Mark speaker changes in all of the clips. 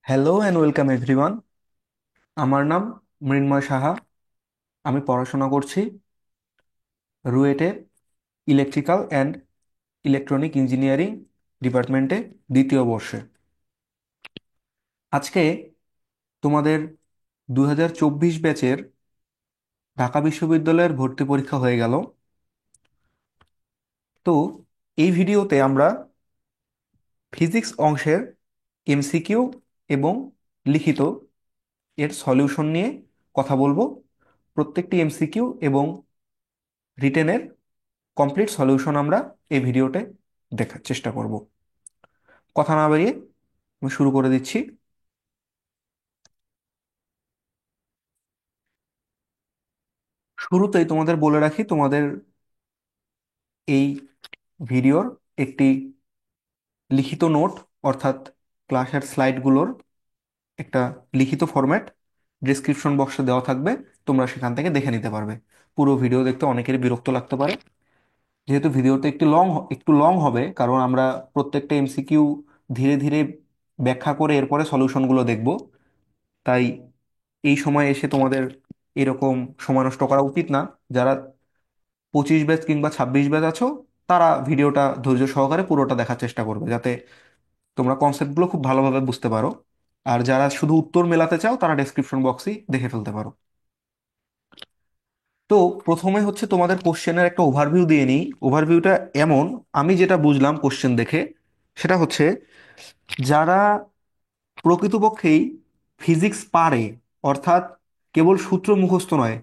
Speaker 1: Hello and welcome everyone. আমার নাম মৃন্ময় সাহা। আমি পড়াশোনা করছি রুয়েটে ইলেকট্রিক্যাল অ্যান্ড ইলেকট্রনিক ইঞ্জিনিয়ারিং ডিপার্টমেন্টে দ্বিতীয় বর্ষে। আজকে তোমাদের 2024 ব্যাচের ঢাকা বিশ্ববিদ্যালয়ের ভর্তি পরীক্ষা হয়ে গেল। তো এই ভিডিওতে আমরা ফিজিক্স অংশের এমসিকিউ এবং লিখিত এর সলিউশন নিয়ে কথা বলবো। প্রত্যেকটি এমসিকিউ এবং রিটেনের কমপ্লিট সলিউশন আমরা এই ভিডিওতে দেখার চেষ্টা করব। কথা না বাড়িয়ে আমি শুরু করে দিচ্ছি। শুরুতেই তোমাদের বলে রাখি, তোমাদের এই ভিডিওর একটি লিখিত নোট, অর্থাৎ ক্লাসের স্লাইডগুলোর একটা লিখিত ফরম্যাট ডিসক্রিপশন বক্সে দেওয়া থাকবে। তোমরা সেখান থেকে দেখে নিতে পারবে। পুরো ভিডিও দেখতে অনেকেরই বিরক্ত লাগতে পারে, যেহেতু ভিডিওতে একটু লং হবে, কারণ আমরা প্রত্যেকটা এমসিকিউ ধীরে ধীরে ব্যাখ্যা করে এরপরে সলিউশনগুলো দেখব। তাই এই সময় এসে তোমাদের এরকম সময় নষ্ট করা উচিত না। যারা 25 ব্যাচ কিংবা 26 ব্যাচ আছো, তারা ভিডিওটা ধৈর্য সহকারে পুরোটা দেখার চেষ্টা করবে, যাতে তোমরা কনসেপ্টগুলো খুব ভালোভাবে বুঝতে পারো। আর যারা শুধু উত্তর মেলাতে চাও, তারা ডেসক্রিপশন বক্সেই দেখে ফেলতে পারো। তো প্রথমে হচ্ছে তোমাদের কোশ্চেনের একটা ওভারভিউ দিয়ে নিই। ওভারভিউটা এমন, আমি যেটা বুঝলাম কোশ্চেন দেখে, সেটা হচ্ছে যারা প্রকৃতপক্ষেই ফিজিক্স পারে, অর্থাৎ কেবল সূত্র মুখস্থ নয়,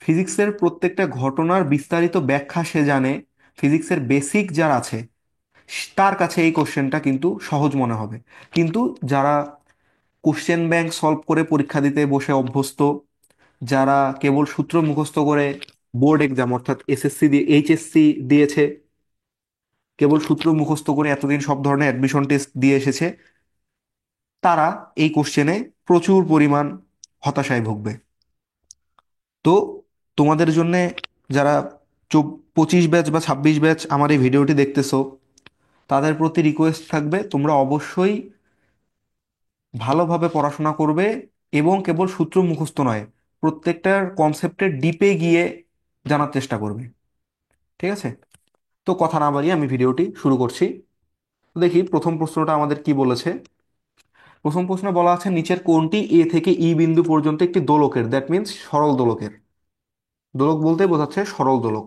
Speaker 1: ফিজিক্সের প্রত্যেকটা ঘটনার বিস্তারিত ব্যাখ্যা সে জানে, ফিজিক্সের বেসিক যার আছে, তার কাছে এই কোশ্চেনটা কিন্তু সহজ মনে হবে। কিন্তু যারা কোশ্চেন ব্যাংক সলভ করে পরীক্ষা দিতে বসে অভ্যস্ত, যারা কেবল সূত্র মুখস্থ করে বোর্ড এক্সাম অর্থাৎ এসএসসি দিয়ে এইচএসসি দিয়েছে, কেবল সূত্র মুখস্থ করে এতদিন সব ধরনের অ্যাডমিশন টেস্ট দিয়ে এসেছে, তারা এই কোশ্চেনে প্রচুর পরিমাণ হতাশায় ভুগবে। তো তোমাদের জন্যে, যারা 25 ব্যাচ বা 26 ব্যাচ আমার এই ভিডিওটি দেখতেছো, তাদের প্রতি রিকোয়েস্ট থাকবে তোমরা অবশ্যই ভালোভাবে পড়াশোনা করবে, এবং কেবল সূত্র মুখস্থ নয়, প্রত্যেকটার কনসেপ্টের ডিপে গিয়ে জানার চেষ্টা করবে। ঠিক আছে? তো কথা না বাড়িয়ে আমি ভিডিওটি শুরু করছি। দেখি প্রথম প্রশ্নটা আমাদের কি বলেছে। প্রথম প্রশ্নে বলা আছে, নিচের কোনটি এ থেকে ই বিন্দু পর্যন্ত একটি দোলকের, দ্যাট মিন্স সরল দোলকের। দোলক বলতে বোঝাচ্ছে সরল দোলক।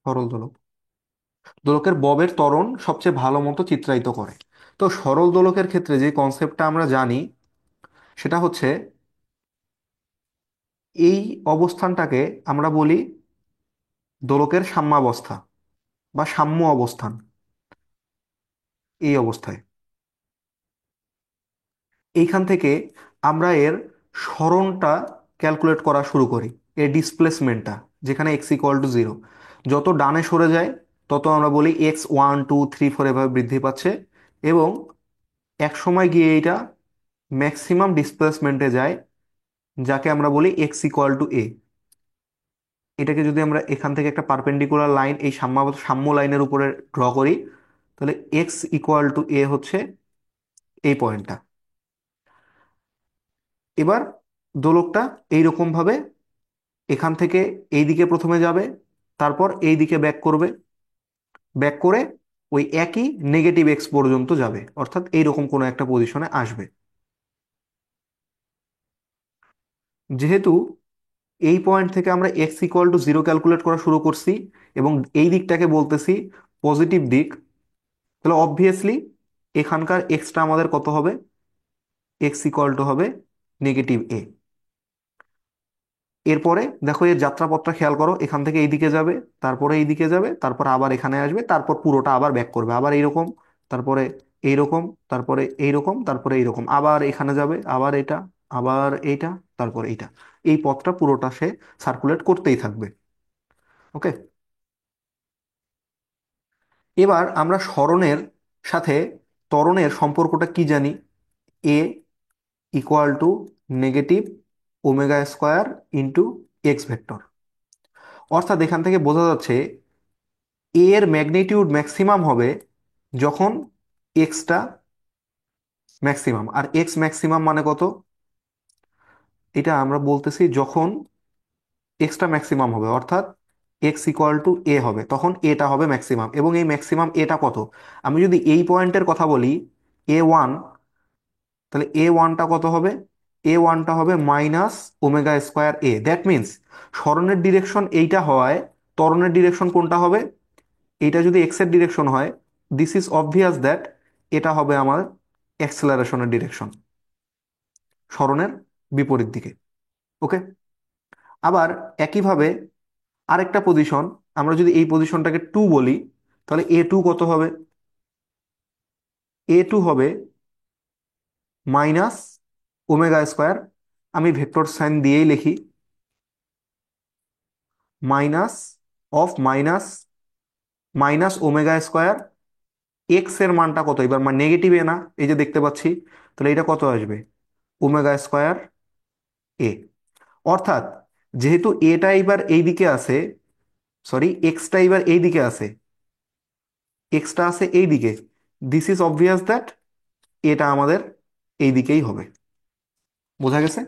Speaker 1: সরল দোলক দোলকের ববের ত্বরণ সবচেয়ে ভালো মতো চিত্রায়িত করে। তো সরল দোলকের ক্ষেত্রে যে কনসেপ্টটা আমরা জানি, সেটা হচ্ছে এই অবস্থানটাকে আমরা বলি দোলকের সাম্যাবস্থা বা সাম্য অবস্থান। এই অবস্থায় এইখান থেকে আমরা এর সরণটা ক্যালকুলেট করা শুরু করি, এর ডিসপ্লেসমেন্টটা, যেখানে x = 0। যত ডানে সরে যায়, তত আমরা বলি x 1 2 3 4 এভাবে বৃদ্ধি পাচ্ছে, এবং এক সময় গিয়ে এটা ম্যাক্সিমাম ডিসপ্লেসমেন্টে যায়, যাকে আমরা বলি x = a। এটাকে যদি আমরা এখান থেকে একটা পারপেন্ডিকুলার লাইন এই সাম্য সাম্য লাইনের উপরে ড্র করি, তাহলে x = a হচ্ছে এই পয়েন্টটা। এবার দোলকটা এইরকম ভাবে এখান থেকে এই দিকে প্রথমে যাবে, তারপর এই দিকে ব্যাক করবে, ব্যাক করে ওই একই -x পর্যন্ত যাবে, অর্থাৎ এইরকম কোনো একটা পজিশনে আসবে। যেহেতু এই পয়েন্ট থেকে আমরা x = 0 ক্যালকুলেট করা শুরু করছি, এবং এই দিকটাকে বলতেছি পজিটিভ দিক, তাহলে অবভিয়াসলি এখানকার এক্সটা আমাদের কত হবে? x = হবে -a। এরপরে দেখো এর যাত্রাপথটা খেয়াল করো, এখান থেকে এই দিকে যাবে, তারপরে এই দিকে যাবে, তারপর আবার এখানে আসবে, তারপর পুরোটা আবার ব্যাক করবে, আবার এইরকম, তারপরে এইরকম, তারপরে এইরকম, তারপরে এইরকম, আবার এখানে যাবে, আবার এটা, আবার এইটা, তারপর এইটা। এই পথটা পুরোটা সে সার্কুলেট করতেই থাকবে। ওকে। এবার আমরা সরণের সাথে ত্বরণের সম্পর্কটা কি জানি? A equal to negative omega square into x vector. অর্থাৎ এখান থেকে বোঝা যাচ্ছে এ এর ম্যাগনিটিউড ম্যাক্সিমাম হবে যখন এক্সটা ম্যাক্সিমাম। আর এক্স ম্যাক্সিমাম মানে কত? এটা আমরা বলতেছি যখন এক্সটা ম্যাক্সিমাম হবে, অর্থাৎ এক্স ইকুয়াল টু এ হবে, তখন এটা হবে ম্যাক্সিমাম। এবং এই ম্যাক্সিমাম এটা কত? আমি যদি এই পয়েন্টের কথা বলি, A1, তাহলে A1টা কত হবে? A1টা হবে minus omega square a. That means সরণের ডিরেকশন এইটা হওয়ায় ত্বরণের ডিরেকশন কোনটা হবে? এইটা যদি এক্স এর ডিরেকশন হয়, দিস ইজ অবভিয়াস দ্যাট এটা হবে আমার অ্যাক্সেলারেশনের ডিরেকশন, সরণের বিপরীত দিকে। ওকে। আবার একইভাবে আরেকটা পজিশন, আমরা যদি এই পজিশনটাকে 2 বলি, তাহলে A2 কত হবে? A2 হবে মাইনাস ওমেগা স্কোয়ার, আমি ভেক্টর সাইন দিয়েই লিখি, minus of minus minus omega square. X এর মানটা কত এবার? নেগেটিভ এ না, এই যে দেখতে পাচ্ছি, তাহলে এটা কত আসবে? ওমেগা স্কোয়ার এ। অর্থাৎ যেহেতু এটা এবার এই দিকে আছে, সরি এক্সটা এবার এই দিকে আছে, এক্সটা আছে এই দিকে, দিস ইজ অবভিয়াস দ্যাট এটা আমাদের এই দিকেই হবে। বোঝা গেছে?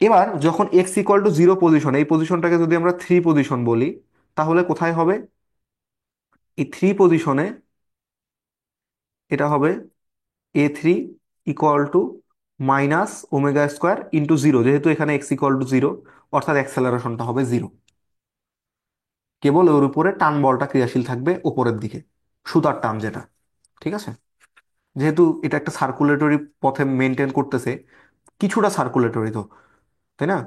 Speaker 1: এবার যখন x equal to zero position, এই পজিশনটাকে যদি আমরা থ্রি পজিশন বলি, তাহলে কোথায় হবে? এই থ্রি পজিশনে এটা হবে A3 equal to minus omega square into zero, যেহেতু এখানে এক্স ইকুয়াল টু জিরো, অর্থাৎ অ্যাক্সেলারেশনটা হবে জিরো। কেবল ওর উপরে টান বলটা ক্রিয়াশীল থাকবে উপরের দিকে, সুতার টান যেটা। ঠিক আছে? যেহেতু এটা একটা সার্কুলেটরি পথে মেনটেন করতেছে, কিছুটা সার্কুলেটরি তো, তাই না?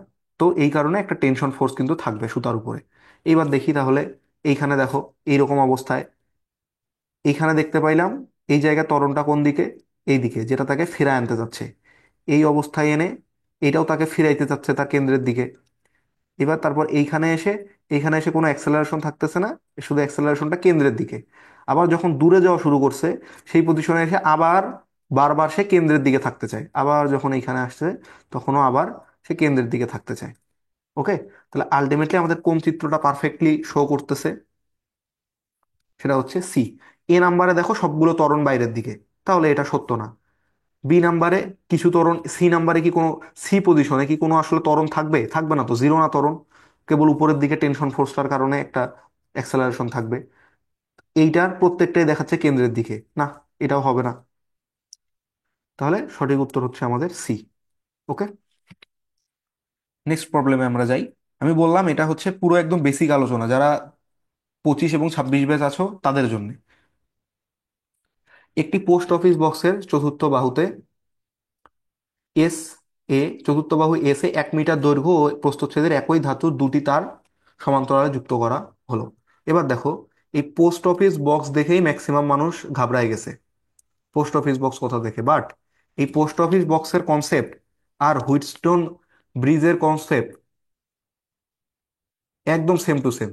Speaker 1: তো এই কারণে একটা টেনশন ফোর্স কিন্তু থাকবে সুতার উপরে। এইবার দেখি তাহলে, এইখানে দেখো, এইরকম অবস্থায় এইখানে দেখতে পাইলাম এই জায়গায় ত্বরণটা কোন দিকে? এই দিকে, যেটা তাকে ফিরায় আনতে যাচ্ছে। এই অবস্থায় এনে এটাও তাকে ফিরাইতে যাচ্ছে তার কেন্দ্রের দিকে। এবার তারপর এইখানে এসে কোনো অ্যাক্সেলারেশন থাকতেছে না, শুধু অ্যাক্সেলারেশনটা কেন্দ্রের দিকে। আবার যখন দূরে যাওয়া শুরু করছে, সেই পজিশনে এসে আবার বারবার সে কেন্দ্রের দিকে থাকতে চায়। আবার যখন এইখানে আসছে, তখনও আবার সে কেন্দ্রের দিকে থাকতে চায়। ওকে। তাহলে আলটিমেটলি আমাদের কোন চিত্রটা পারফেক্টলি শো করতেছে? সেটা হচ্ছে সি। এ নাম্বারে দেখো সবগুলো ত্বরণ বাইরের দিকে, তাহলে এটা সত্য না। বি নাম্বারে কিছু ত্বরণ, সি নাম্বারে কি কোনো, সি পজিশনে কি কোনো আসলে ত্বরণ থাকবে? থাকবে না তো, জিরো না ত্বরণ, কেবল উপরের দিকে টেনশন ফোর্সটার কারণে একটা অ্যাক্সেলারেশন থাকবে। এইটার প্রত্যেকটাই দেখাচ্ছে কেন্দ্রের দিকে, না এটাও হবে না। তাহলে সঠিক উত্তর হচ্ছে আমাদের সি। ওকে। নেক্সট প্রবলেমে আমরা যাই। আমি বললাম এটা হচ্ছে পুরো একদম বেসিক আলোচনা, যারা 25 এবং 26 ব্যাচ আছো তাদের জন্য। একটি পোস্ট অফিস বক্সের চতুর্থ বাহুতে এস চতুর্থ বাহু এস এ 1 মিটার দৈর্ঘ্য ও প্রস্থচ্ছেদের একই ধাতুর দুটি তার সমান্তরালে যুক্ত করা হলো। এবার দেখো, এই পোস্ট অফিস বক্স দেখেই ম্যাক্সিমাম মানুষ ঘাবড়ায় গেছে, পোস্ট অফিস বক্স কথা দেখে। বাট এই পোস্ট অফিস বক্সের কনসেপ্ট আর হুইটস্টোন ব্রিজের কনসেপ্ট একদম same to same.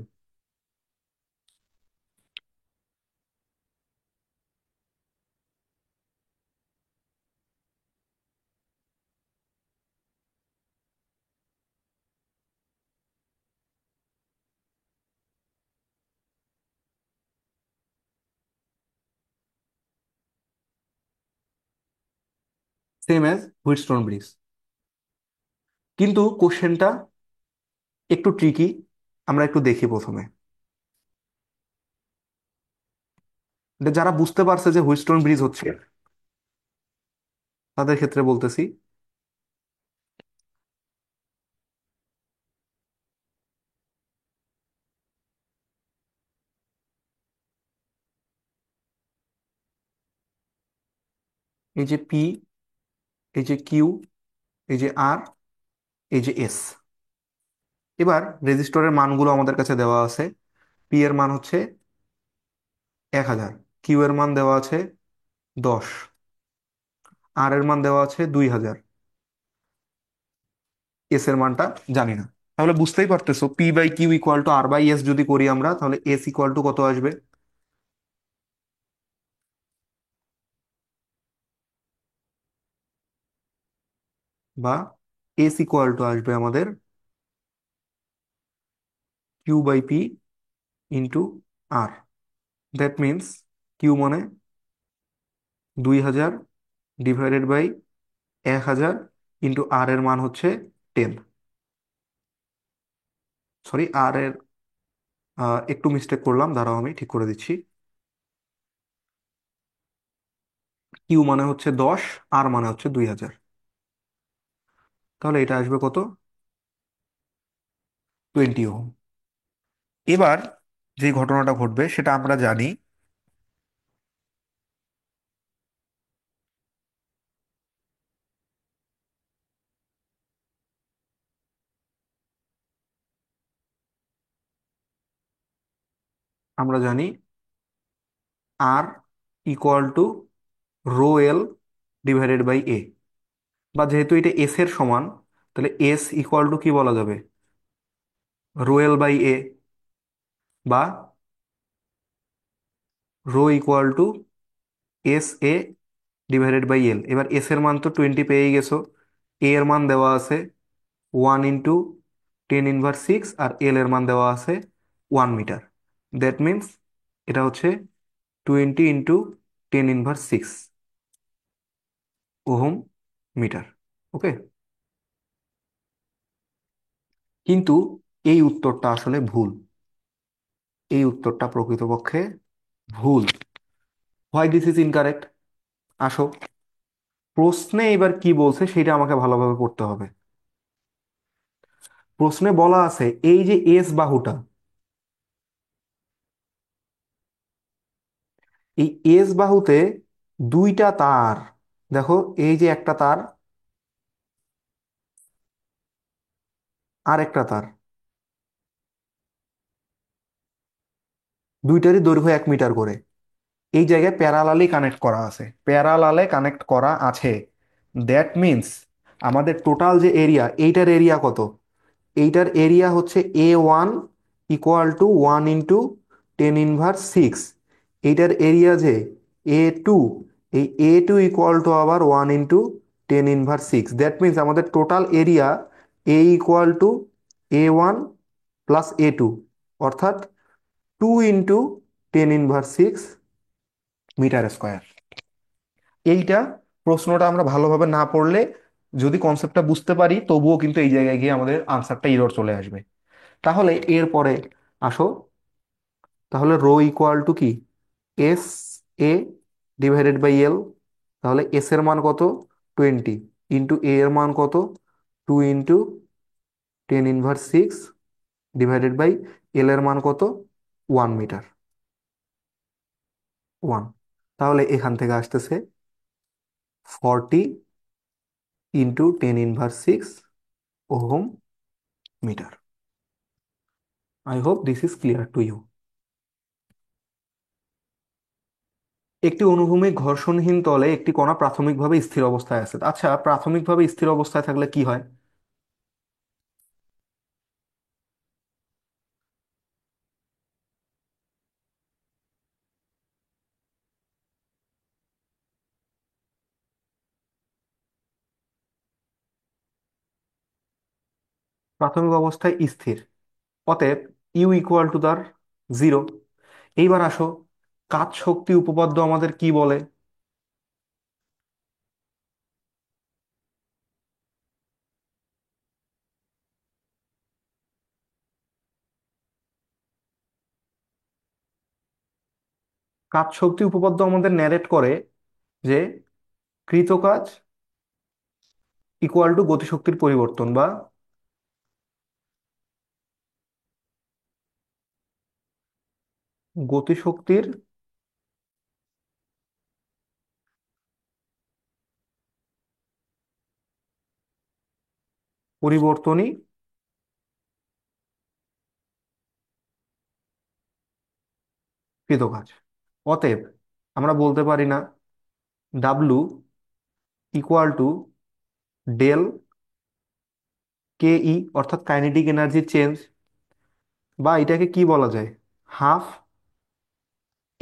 Speaker 1: Same as Wheatstone bridge. কিন্তু কোশ্চেনটা একটু ট্রিকি, আমরা একটু দেখি প্রথমে। এটা যারা বুঝতে পারছে যে হুইটস্টোন ব্রিজ হচ্ছে, তাদের ক্ষেত্রে বলতেছি। এই যে পি, এই যে কিউ, এই যে আর, এই যে এস। এবার রেজিস্টরের মানগুলো আমাদের কাছে দেওয়া আছে। পি এর মান হচ্ছে 1000, কিউ এর মান দেওয়া আছে 10, আর এর মান দেওয়া আছে 2000, এস এর মানটা জানি না। তাহলে বুঝতেই পারতেছো, P by Q equal to R by S যদি করি আমরা, তাহলে এস ইকুয়াল টু কত আসবে? বা এস ইকুয়াল টু আসবে আমাদের Q by P into R. That means Q মানে 2000 ডিভাইডেড বাই 1000 ইন্টু আর এর মান হচ্ছে 10। সরি, আর এর একটু মিস্টেক করলাম, দাঁড়াও আমি ঠিক করে দিচ্ছি। কিউ মানে হচ্ছে 10, আর মানে হচ্ছে 2000। তাহলে এটা আসবে কত? 20 ওহম। এবার যে ঘটনাটা ঘটবে সেটা আমরা জানি। আমরা জানি r equal to rho l divided by এ, বা যেহেতু এটা এস এর সমান, তাহলে এস ইকুয়াল টু কি বলা যাবে? রো এল বাই এ, বা rho equal to S A divided by L. এবার এস এর মান তো 20 পেয়ে গেছো, এ এর মান দেওয়া আছে 1 ইন্টু 10 ইনভার্স 6, আর এল এর মান দেওয়া আছে 1 মিটার। দ্যাট মিনস এটা হচ্ছে 20 ইন্টু 10 ইনভার্স 6 ওহম মিটার। ওকে। কিন্তু এই উত্তরটা আসলে ভুল। এই উত্তরটা প্রকৃতপক্ষে ভুল। Why this is incorrect? আসো, প্রশ্নে এবার কি বলছে সেটা আমাকে ভালোভাবে পড়তে হবে। প্রশ্নে বলা আছে এই যে এস বাহুটা, এই এস বাহুতে দুইটা তার, দেখো এই যে একটা তার আর একটা তার, দুইটারই দৈর্ঘ্য 1 মিটার করে এই জায়গায় প্যারালালি কানেক্ট করা আছে, প্যারালালে কানেক্ট করা আছে। দ্যাট মিন্স আমাদের টোটাল যে এরিয়া, এইটার এরিয়া কত? এইটার এরিয়া হচ্ছে A1 equal to 1 into 10 inverse 6। এইটার এরিয়া যে A2, এই A2 ইকুয়াল টু আবার 1 ইন্টু 10 ইনভার্স 6। দ্যাট মিন্স আমাদের total area A equal to A1 plus A2, অর্থাৎ 2 ইন্টু 10 ইনভার্স 6 মিটার স্কোয়ার। এইটা প্রশ্নটা আমরা ভালোভাবে না পড়লে, যদি কনসেপ্টটা বুঝতে পারি, তবুও কিন্তু এই জায়গায় গিয়ে আমাদের আনসারটা ইরর চলে আসবে। তাহলে এরপরে আসো, তাহলে রো ইকুয়াল টু কি? S A divided by L. তাহলে এস এর মান কত? 20, ইন্টু এ এর মান কত? 2 into 10 inverse 6 divided by L এর মান কত? 1 মিটার। 1। তাহলে এখান থেকে আসতেছে 40 into 10 inverse 6 ohm metre. I hope this is clear to you. একটি অনুভূমিক ঘর্ষণহীন তলে একটি কণা প্রাথমিকভাবে স্থির অবস্থায় আছে। আচ্ছা, প্রাথমিকভাবে স্থির অবস্থায় থাকলে কি হয়? প্রাথমিক অবস্থায় স্থির, অতএব ইউ ইকুয়াল টু তার 0। এইবার আসো, কাচ শক্তি উপপাদ্য আমাদের কি বলে? কাচ শক্তি উপপাদ্য আমাদের ন্যারেট করে যে কৃত কাজ ইকুয়াল টু গতিশক্তির পরিবর্তন, বা গতিশক্তির পরিবর্তনই কৃত কাজ। অতএব আমরা বলতে পারি না W equal to del K E, অর্থাৎ কাইনেটিক এনার্জি চেঞ্জ, বা এটাকে কি বলা যায়? Half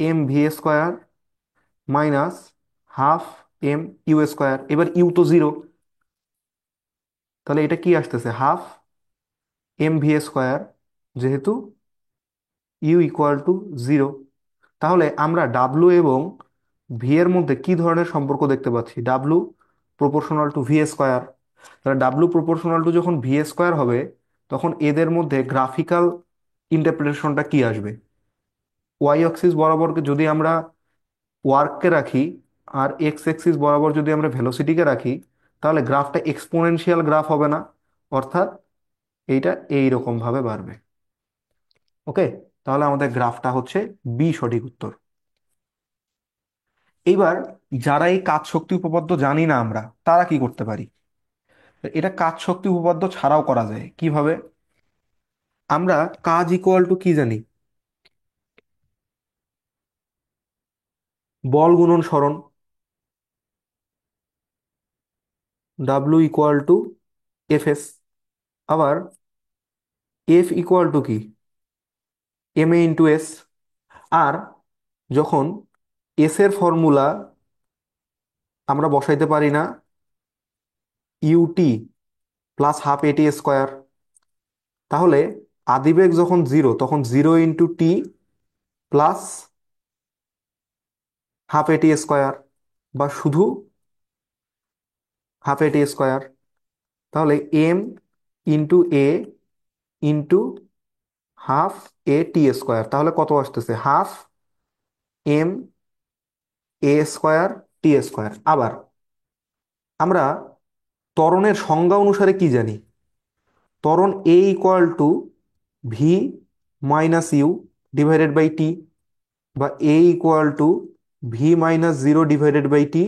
Speaker 1: M V square minus half M U square. এবার ইউ তো 0, তাহলে এটা কি আসতেছে, হাফ এম ভি স্কোয়ার, যেহেতু ইউ ইকুয়াল টু জিরো। তাহলে আমরা ডাব্লু এবং ভি এর মধ্যে কি ধরনের সম্পর্ক দেখতে পাচ্ছি? W proportional to v square. তাহলে ডাব্লু প্রপোর্শনাল টু যখন ভি স্কোয়ার হবে, তখন এদের মধ্যে গ্রাফিক্যাল ইন্টারপ্রিটেশনটা কি আসবে? ওয়াই অ্যাক্সিস বরাবর যদি আমরা ওয়ার্ককে রাখি, আর এক্স অ্যাক্সিস বরাবর যদি আমরা ভেলোসিটিকে রাখি, তাহলে গ্রাফটা এক্সপোনেনশিয়াল গ্রাফ হবে না? অর্থাৎ এইটা এইরকম ভাবে বাড়বে। ওকে, তাহলে আমাদের গ্রাফটা হচ্ছে বি সঠিক উত্তর। এইবার যারা এই কাজ শক্তি উপপাদ্য জানি না আমরা, তারা কি করতে পারি? এটা কাজ শক্তি উপপাদ্য ছাড়াও করা যায় কিভাবে? আমরা কাজ ইকুয়াল টু কি জানি? বল গুণন সরণ, W equal to F S. আবার এফ ইকুয়াল টু কি? M A into S. আর যখন এস এর ফর্মুলা আমরা বসাইতে পারি না, ইউটি প্লাস হাফ এটি স্কোয়ার, তাহলে আদিবেগ যখন জিরো, তখন zero into T plus half এটি স্কোয়ার, বা শুধু হাফ এটি স্কোয়ার। তাহলে এম ইন্টু এ ইন্টু হাফ এ টি স্কোয়ার, তাহলে কত আসতেছে? Half M A square T square. আবার আমরা ত্বরণের সংজ্ঞা অনুসারে কি জানি? ত্বরণ a equal to v minus u divided by t, বা a equal to v minus zero divided by t,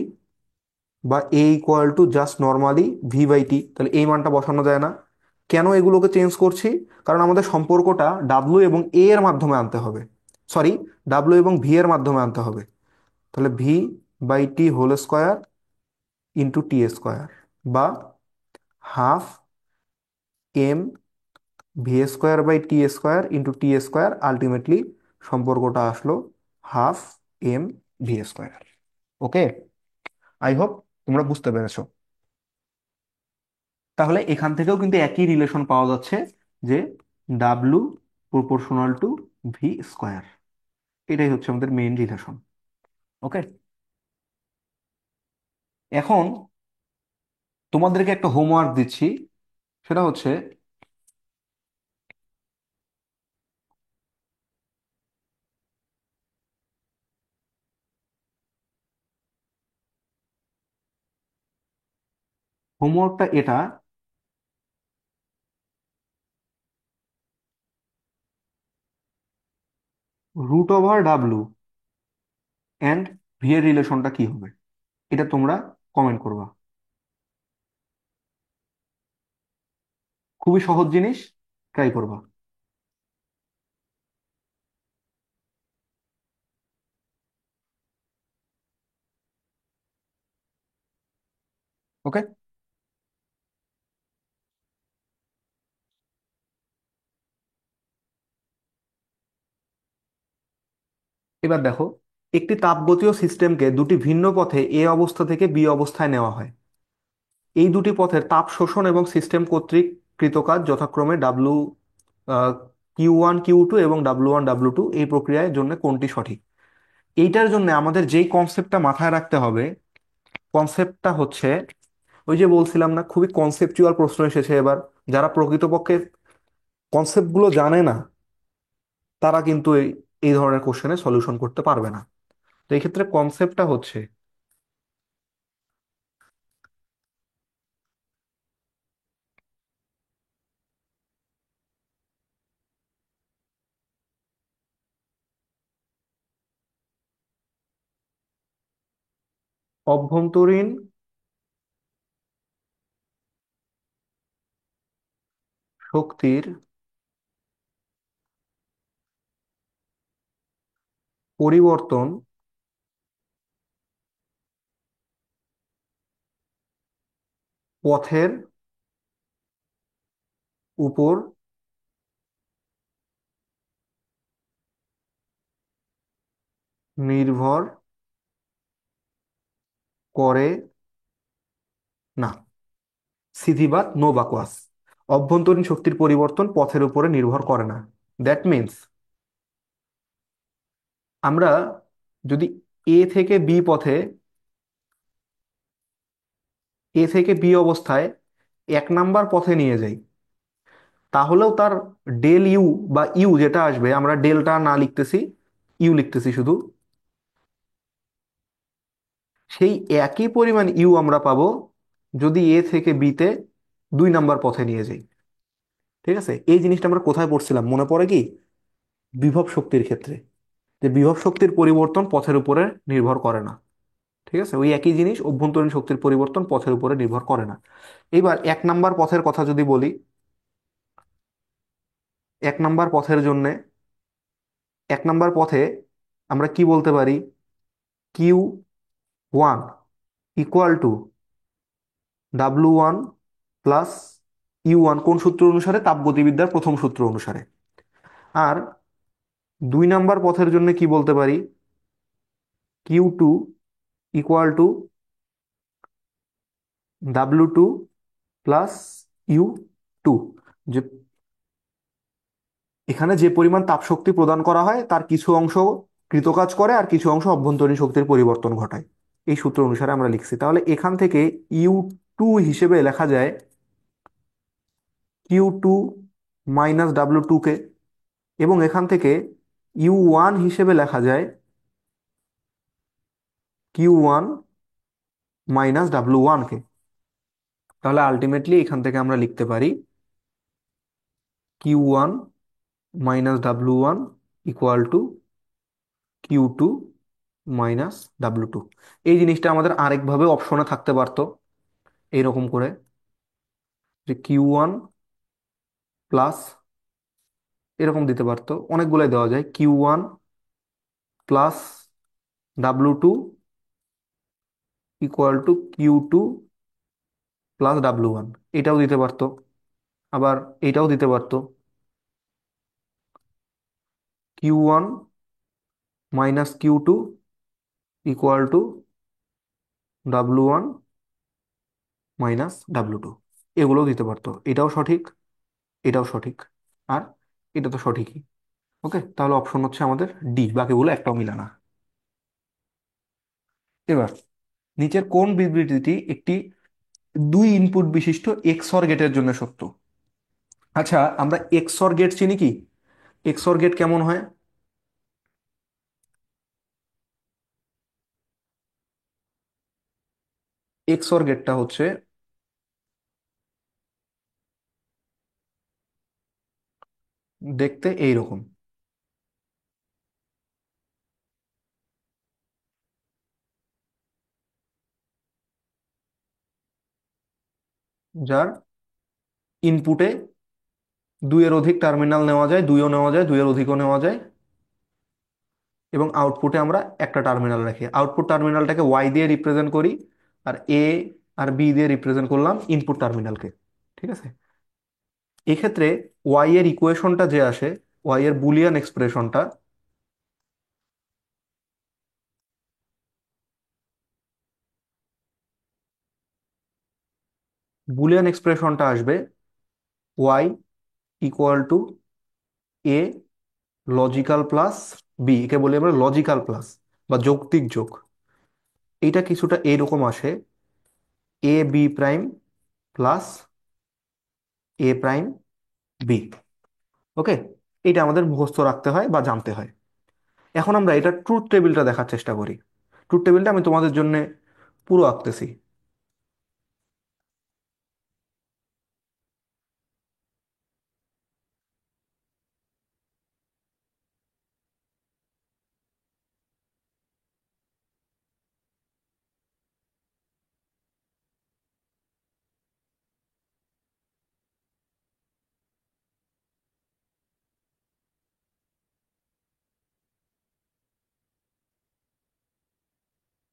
Speaker 1: বা a equal to just normally v by t. তাহলে এই মানটা বসানো যায় না। কেন এগুলোকে চেঞ্জ করছি? কারণ আমাদের সম্পর্কটা ডাব্লু এবং এ এর মাধ্যমে আনতে হবে। সরি, ডাব্লু এবং ভি এর মাধ্যমে আনতে হবে। তাহলে v by t whole square into t square, বা half M V square by t square into t square. Ultimately সম্পর্কটা আসলো half M V square. Okay, I hope তোমরা বুঝতে পেরেছো। তাহলে এখান থেকেও কিন্তু একই রিলেশন পাওয়া যাচ্ছে, যে W proportional to v square. এটাই হচ্ছে আমাদের মেইন রিলেশন। ওকে, এখন তোমাদেরকে একটা হোমওয়ার্ক দিচ্ছি। সেটা হচ্ছে, হোমওয়ার্কটা এটা: root over W and V এর রিলেশনটা কি হবে, এটা তোমরা কমেন্ট করবা। খুবই সহজ জিনিস, ট্রাই করবা। ওকে, এবার দেখো, একটি তাপগতীয় সিস্টেমকে দুটি ভিন্ন পথে এ অবস্থা থেকে বি অবস্থায় নেওয়া হয়। এই দুটি পথের তাপ শোষণ এবং সিস্টেম কর্তৃক কৃত কাজ যথাক্রমে W Q one Q two এবং ডাব্লু ওয়ান ডাব্লু টু। এই প্রক্রিয়ার জন্য কোনটি সঠিক? এইটার জন্য আমাদের যেই কনসেপ্টটা মাথায় রাখতে হবে, কনসেপ্টটা হচ্ছে, ওই যে বলছিলাম না, খুবই কনসেপচুয়াল প্রশ্ন এসেছে এবার। যারা প্রকৃতপক্ষে কনসেপ্টগুলো জানে না, তারা কিন্তু এই এই ধরনের কোশ্চেনের সলিউশন করতে পারবে না। তো এই ক্ষেত্রে কনসেপ্টটা হচ্ছে, অভ্যন্তরীণ শক্তির পরিবর্তন পথের উপর নির্ভর করে না। সিধি নো বাকওয়াস। অভ্যন্তরীণ শক্তির পরিবর্তন পথের উপরে নির্ভর করে না। দ্যাট মিন্স আমরা যদি এ থেকে বি পথে, এ থেকে বি অবস্থায় 1 নাম্বার পথে নিয়ে যাই, তাহলেও তার ডেল ইউ বা ইউ যেটা আসবে, আমরা ডেলটা না লিখতেছি, ইউ লিখতেছি শুধু, সেই একই পরিমাণ ইউ আমরা পাবো যদি এ থেকে বিতে 2 নাম্বার পথে নিয়ে যাই। ঠিক আছে, এই জিনিসটা আমরা কোথায় পড়ছিলাম মনে পড়ে কি? বিভব শক্তির ক্ষেত্রে, যে বিভব শক্তির পরিবর্তন পথের উপরে নির্ভর করে না। ঠিক আছে, ওই একই জিনিস, অভ্যন্তরীণ শক্তির পরিবর্তন পথের উপরে নির্ভর করে না। এইবার 1 নাম্বার পথের কথা যদি বলি, 1 নাম্বার পথের জন্য, 1 নাম্বার পথে আমরা কি বলতে পারি? Q1 equal to W1 plus U one, কোন সূত্র অনুসারে? তাপগতিবিদ্যার প্রথম সূত্র অনুসারে। আর 2 নাম্বার পথের জন্য কি বলতে পারি? Q2 equal to W2 plus U two. যে এখানে যে পরিমাণ তাপ শক্তি প্রদান করা হয় তার কিছু অংশ কৃতকাজ করে আর কিছু অংশ অভ্যন্তরীণ শক্তির পরিবর্তন ঘটায়। এই সূত্র অনুসারে আমরা লিখছি। তাহলে এখান থেকে ইউ টু হিসেবে লেখা যায় Q2 - W2 কে, এবং এখান থেকে ইউ ওয়ান হিসেবে লেখা যায় Q1 - W1 কে। তাহলে আলটিমেটলি এখান থেকে আমরা লিখতে পারি Q1 - W1 equal to Q2 - W2। এই জিনিসটা আমাদের আরেকভাবে অপশনে থাকতে পারতো, এইরকম করে, যে Q1 প্লাস, এরকম দিতে পারতো, অনেকগুলাই দেওয়া যায়, Q1 plus W2 equal to Q2 plus W1। এটাও দিতে পারতো, আবার এটাও দিতে পারতো, Q1 - Q2 equal to W1 - W2। এগুলোও দিতে পারতো, এটাও সঠিক, এটাও সঠিক, আর এটা তো সঠিকই। ওকে, তাহলে অপশন হচ্ছে আমাদের ডি, বাকিগুলো একটাও মিলে না। এবার নিচের কোন বিবৃতিটি একটি 2 ইনপুট বিশিষ্ট এক্সঅর গেটের জন্য সত্য? আচ্ছা, আমরা এক্সঅর গেট চিনি কি? এক্সঅর গেট কেমন হয়? এক্সঅর গেটটা হচ্ছে দেখতে এইরকম, যার ইনপুটে 2-এর অধিক টার্মিনাল নেওয়া যায়, দুইও নেওয়া যায়, 2-এর অধিকও নেওয়া যায়, এবং আউটপুটে আমরা একটা টার্মিনাল রাখি। আউটপুট টার্মিনালটাকে ওয়াই দিয়ে রিপ্রেজেন্ট করি, আর এ আর বি দিয়ে রিপ্রেজেন্ট করলাম ইনপুট টার্মিনালকে। ঠিক আছে, এক্ষেত্রে ওয়াই এর ইকুয়েশনটা যে আসে, ওয়াই এর বুলিয়ান এক্সপ্রেশনটা, আসবে Y equal to A logical plus B, একে বলি আমরা লজিক্যাল প্লাস বা যৌক্তিক যোগ। এইটা কিছুটা এইরকম আসে, A B prime plus A prime B। ওকে, এটা আমাদের মুখস্থ রাখতে হয় বা জানতে হয়। এখন আমরা এটা ট্রুথ টেবিলটা দেখার চেষ্টা করি। ট্রুথ টেবিলটা আমি তোমাদের জন্য পুরো আঁকতেছি।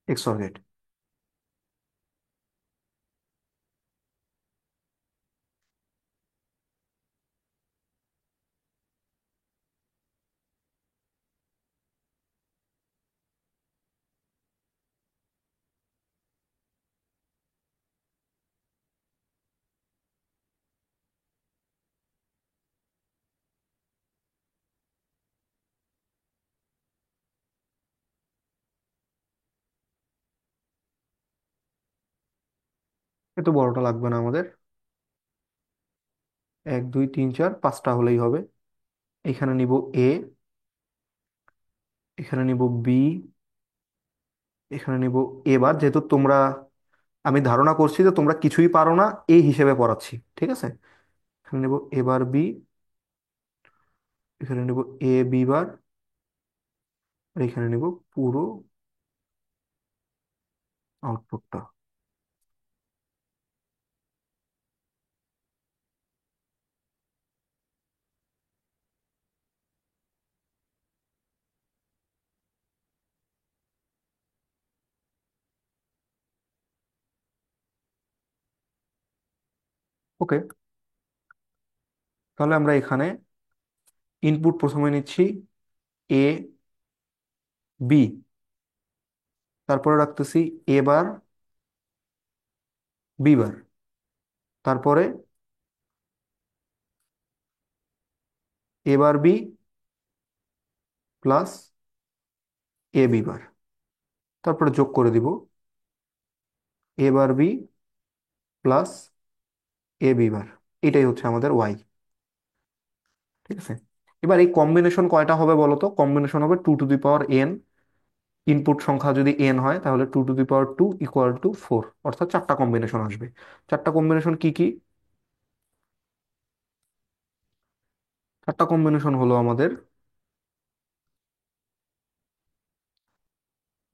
Speaker 1: এক্সর গেট, এত বড়টা লাগবে না আমাদের, 1 2 3 4 5টা হলেই হবে। এখানে নিব এ, এখানে নিব বি, এখানে নিব। এবার যেহেতু তোমরা, আমি ধারণা করছি যে তোমরা কিছুই পারো না, এই হিসেবে পড়াচ্ছি, ঠিক আছে। এখানে নিব এবার বি, এখানে নিব এ বি বার, আর এখানে নিব পুরো আউটপুটটা। ওকে, তাহলে আমরা এখানে ইনপুট প্রথমে নিচ্ছি এ বি, তারপরে রাখতেছি এ বার বি বার, তারপরে এ বার বি প্লাস এ বি বার, তারপরে যোগ করে দিব এ বার বি প্লাস এ বি বার। এটাই হচ্ছে আমাদের ওয়াই, ঠিক আছে। এবার এই কম্বিনেশন কয়টা হবে বলো তো? কম্বিনেশন হবে 2 two the power n। Input সংখ্যা যদি n হয় তাহলে 2 two the power 2 equal to 4, অর্থাৎ 4টা কম্বিনেশন আসবে। 4টা কম্বিনেশন কি কি? 4টা কম্বিনেশন হলো আমাদের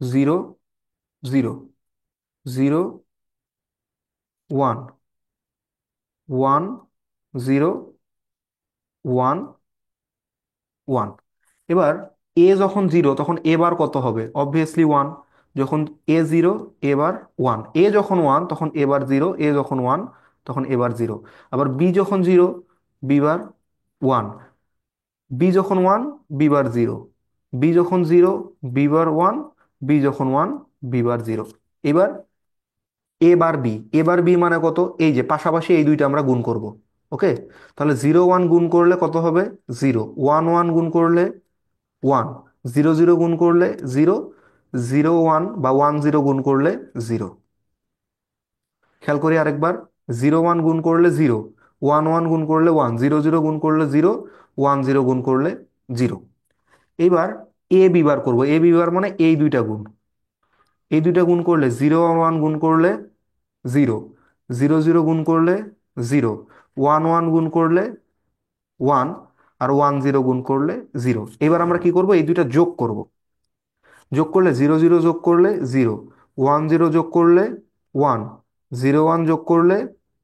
Speaker 1: 0 0 0 1 1 0 1 1। এবার এ যখন 0 তখন এ বার কত হবে? অবভিয়াসলি 1। যখন এ 0, এ বার 1। এ যখন 1 তখন এ বার 0, এ যখন 1 তখন এ বার 0। আবার বি যখন 0, বি বার 1। বি যখন 1, বি বার 0। বি যখন 0, বি বার 1। বি যখন 1, বি বার 0। এবার এ বার বি, এ বার বি মানে কত? এই যে পাশাপাশি এই দুইটা আমরা গুণ করব। ওকে, তাহলে 0 1 গুণ করলে কত হবে? 0। 1 1 গুণ করলে 1। 0 0 গুণ করলে 0। 0 1 বা 1 0 গুণ করলে 0। খেয়াল করি আরেকবার। 0 1 গুণ করলে 0। 1 1 গুণ করলে 1। 0 0 গুণ করলে 0। 1 0 গুণ করলে 0। এইবার এ বি বার করবো। এ বি বার মানে এই দুইটা গুণ। এই দুইটা গুণ করলে 0 1 গুণ করলে 0। 0 0 গুণ করলে 0। 1 1 গুণ করলে 1। আর 1 0 গুণ করলে 0। এবার আমরা কি করব? এই দুইটা যোগ করব। যোগ করলে 0 0 যোগ করলে 0। 1 0 যোগ করলে 1। 0 1 যোগ করলে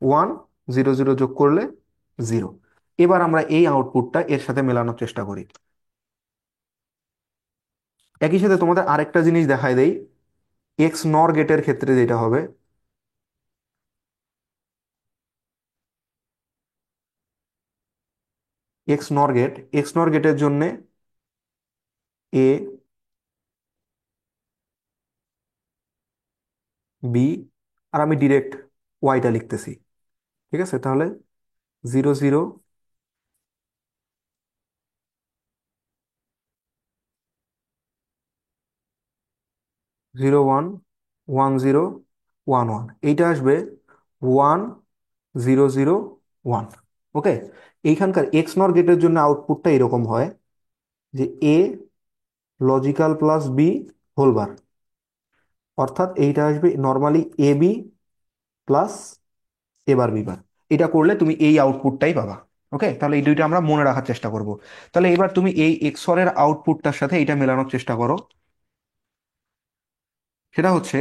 Speaker 1: 1। 0 0 যোগ করলে 0। এবার আমরা এই আউটপুটটা এর সাথে মেলানোর চেষ্টা করি। একই সাথে তোমাদের আরেকটা জিনিস দেখায় দেই। এক্স নর গেটের ক্ষেত্রে যেটা হবে, এক্স নর গেটের জন্য এ বি, আর আমি ডিরেক্ট ওয়াইটা লিখতেছি, ঠিক আছে। তাহলে 0 0 0 1 1 0 1 1, এইটা আসবে 1 0 0 1। ওকে, এইখানকার এক্স নর গেটের জন্য আউটপুটটা এরকম হয় যে a logical plus b whole bar, অর্থাৎ এইটা আসবে নর্মালি এ বি প্লাস এবার বি বার। এটা করলে তুমি এই আউটপুটটাই পাবা। ওকে, তাহলে এই দুইটা আমরা মনে রাখার চেষ্টা করব। তাহলে এবার তুমি এই এক্সর এর আউটপুটটার সাথে এটা মেলানোর চেষ্টা করো। সেটা হচ্ছে,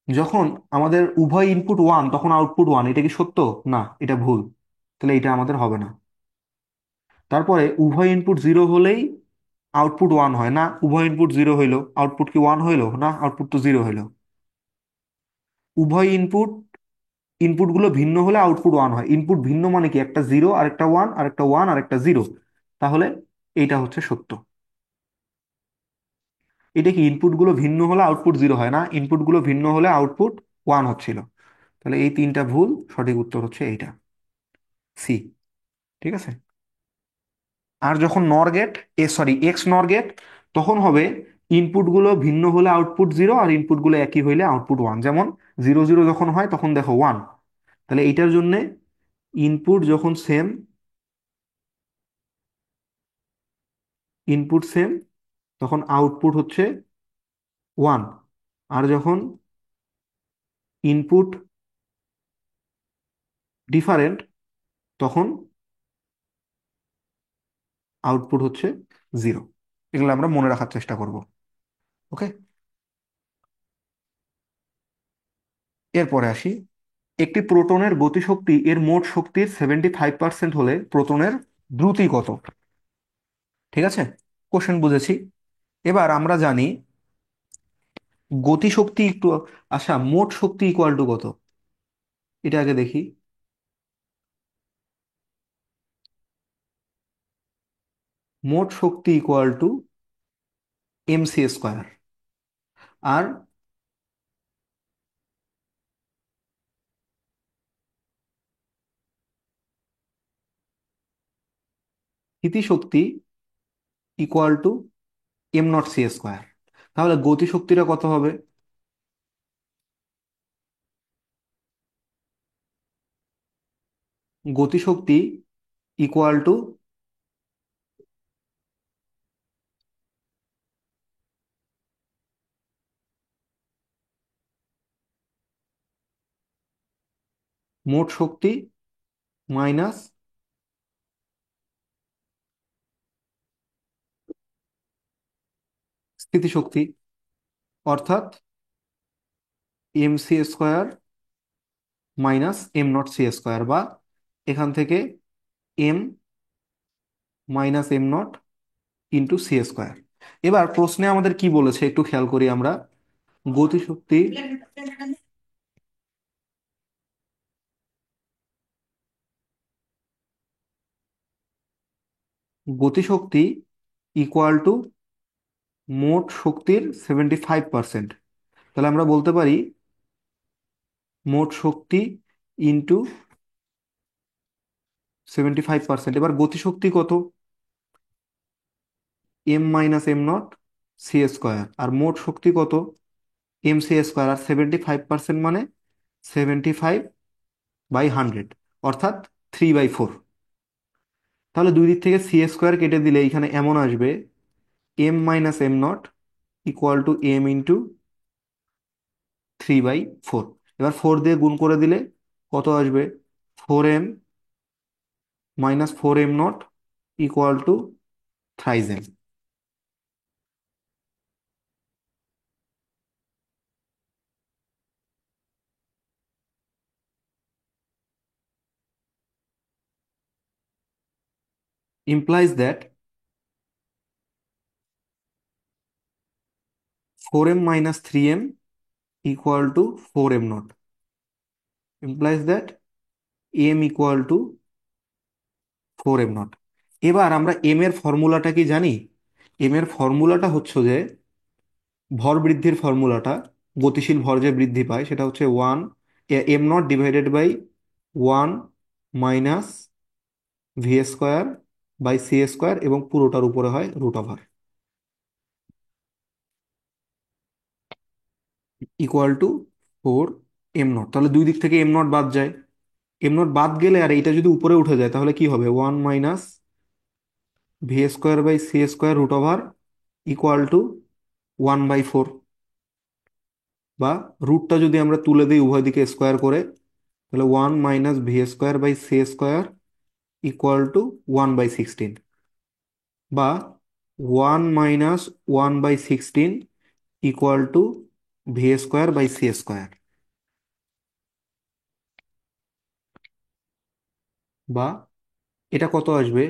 Speaker 1: যখন আমাদের উভয় ইনপুট 1 তখন আউটপুট 1, এটা কি সত্য? না, এটা ভুল। তাহলে এটা আমাদের হবে না। তারপরে উভয় ইনপুট 0 হলেই আউটপুট 1 হয় না, উভয় ইনপুট 0 হইলো আউটপুট কি 1 হইলো? না, আউটপুট তো 0 হইলো। উভয় ইনপুটগুলো ভিন্ন হলে আউটপুট 1 হয়। ইনপুট ভিন্ন মানে কি? একটা 0 আর একটা 1, আর একটা 1 আর একটা 0। তাহলে এইটা হচ্ছে সত্য। এটা কি ইনপুটগুলো ভিন্ন হলে আউটপুট 0 হয় না, ইনপুটগুলো ভিন্ন হলে আউটপুট 1 হচ্ছিল। তাহলে এই তিনটা ভুল, সঠিক উত্তর হচ্ছে এইটা, সি। ঠিক আছে। আর যখন নর গেট, সরি এক্স নর গেট, তখন হবে ইনপুটগুলো ভিন্ন হলে আউটপুট জিরো, আর ইনপুটগুলো একই হইলে আউটপুট ওয়ান। যেমন জিরো জিরো যখন হয় তখন দেখো ওয়ান। তাহলে এইটার জন্যে ইনপুট যখন সেম, ইনপুট সেম, তখন আউটপুট হচ্ছে ওয়ান। আর যখন ইনপুট ডিফারেন্ট, তখন আউটপুট হচ্ছে জিরো। এগুলো আমরা মনে রাখার চেষ্টা করব। ওকে, এরপরে আসি। একটি প্রোটনের গতিশক্তি এর মোট শক্তির 75% হলে প্রোটনের দ্রুতি কত? ঠিক আছে, কোশ্চেন বুঝেছি। এবার আমরা জানি গতিশক্তি একটু, আচ্ছা মোট শক্তি ইকুয়াল টু কত, এটা আগে দেখি। মোট শক্তি ইকুয়াল টু এমসি স্কোয়ার। আর স্থিতিশক্তি equal to m not C square. তাহলে গতিশক্তিটা কত হবে? গতিশক্তি ইকুয়াল টু মোট শক্তি মাইনাস স্থিতিশক্তি, অর্থাৎ M C square minus am not C square, বা এখান থেকে M minus M naught into C square. এবার প্রশ্নে আমাদের কি বলেছে একটু খেয়াল করি আমরা। গতিশক্তি, গতিশক্তি ইকুয়াল টু মোট শক্তির 75%। তাহলে আমরা বলতে পারি মোট শক্তি ইন্টু 75%। এবার গতিশক্তি কত? M minus am not C square. আর মোট শক্তি কত? M C square. আর 75% মানে 75/100, অর্থাৎ 3/4। তাহলে দুই দিক থেকে সি স্কোয়ার কেটে দিলে এখানে এমন আসবে M minus M naught equal to M into 3/4। এবার ফোর দিয়ে গুণ করে দিলে কত আসবে? 4m minus 4m naught equal to thrice M. implies that 4m minus 3m equal to 4m naught, implies that m equal to 4m naught। এবার আমরা m এর ফর্মুলাটা কি জানি? m এর ফর্মুলাটা হচ্ছে যে ভর বৃদ্ধির ফর্মুলাটা, গতিশীল ভর যে বৃদ্ধি পায় সেটা হচ্ছে one m naught divided by one minus v square by c square, এবং পুরোটার উপরে হয় root over, equal to 4m naught. তাহলে দুই দিক থেকে এম নট বাদ যায়। এম নট বাদ গেলে আর এইটা যদি উপরে উঠে যায় তাহলে কি হবে? One minus v square by c square root over equal to 1/4। বা রুটটা যদি আমরা তুলে দিই উভয় দিকে স্কোয়ার করে, তাহলে 1 - v square by c square equal to 1/16। বা 1 - 1/16 equal to v square by c square. বা এটা কত আসবে?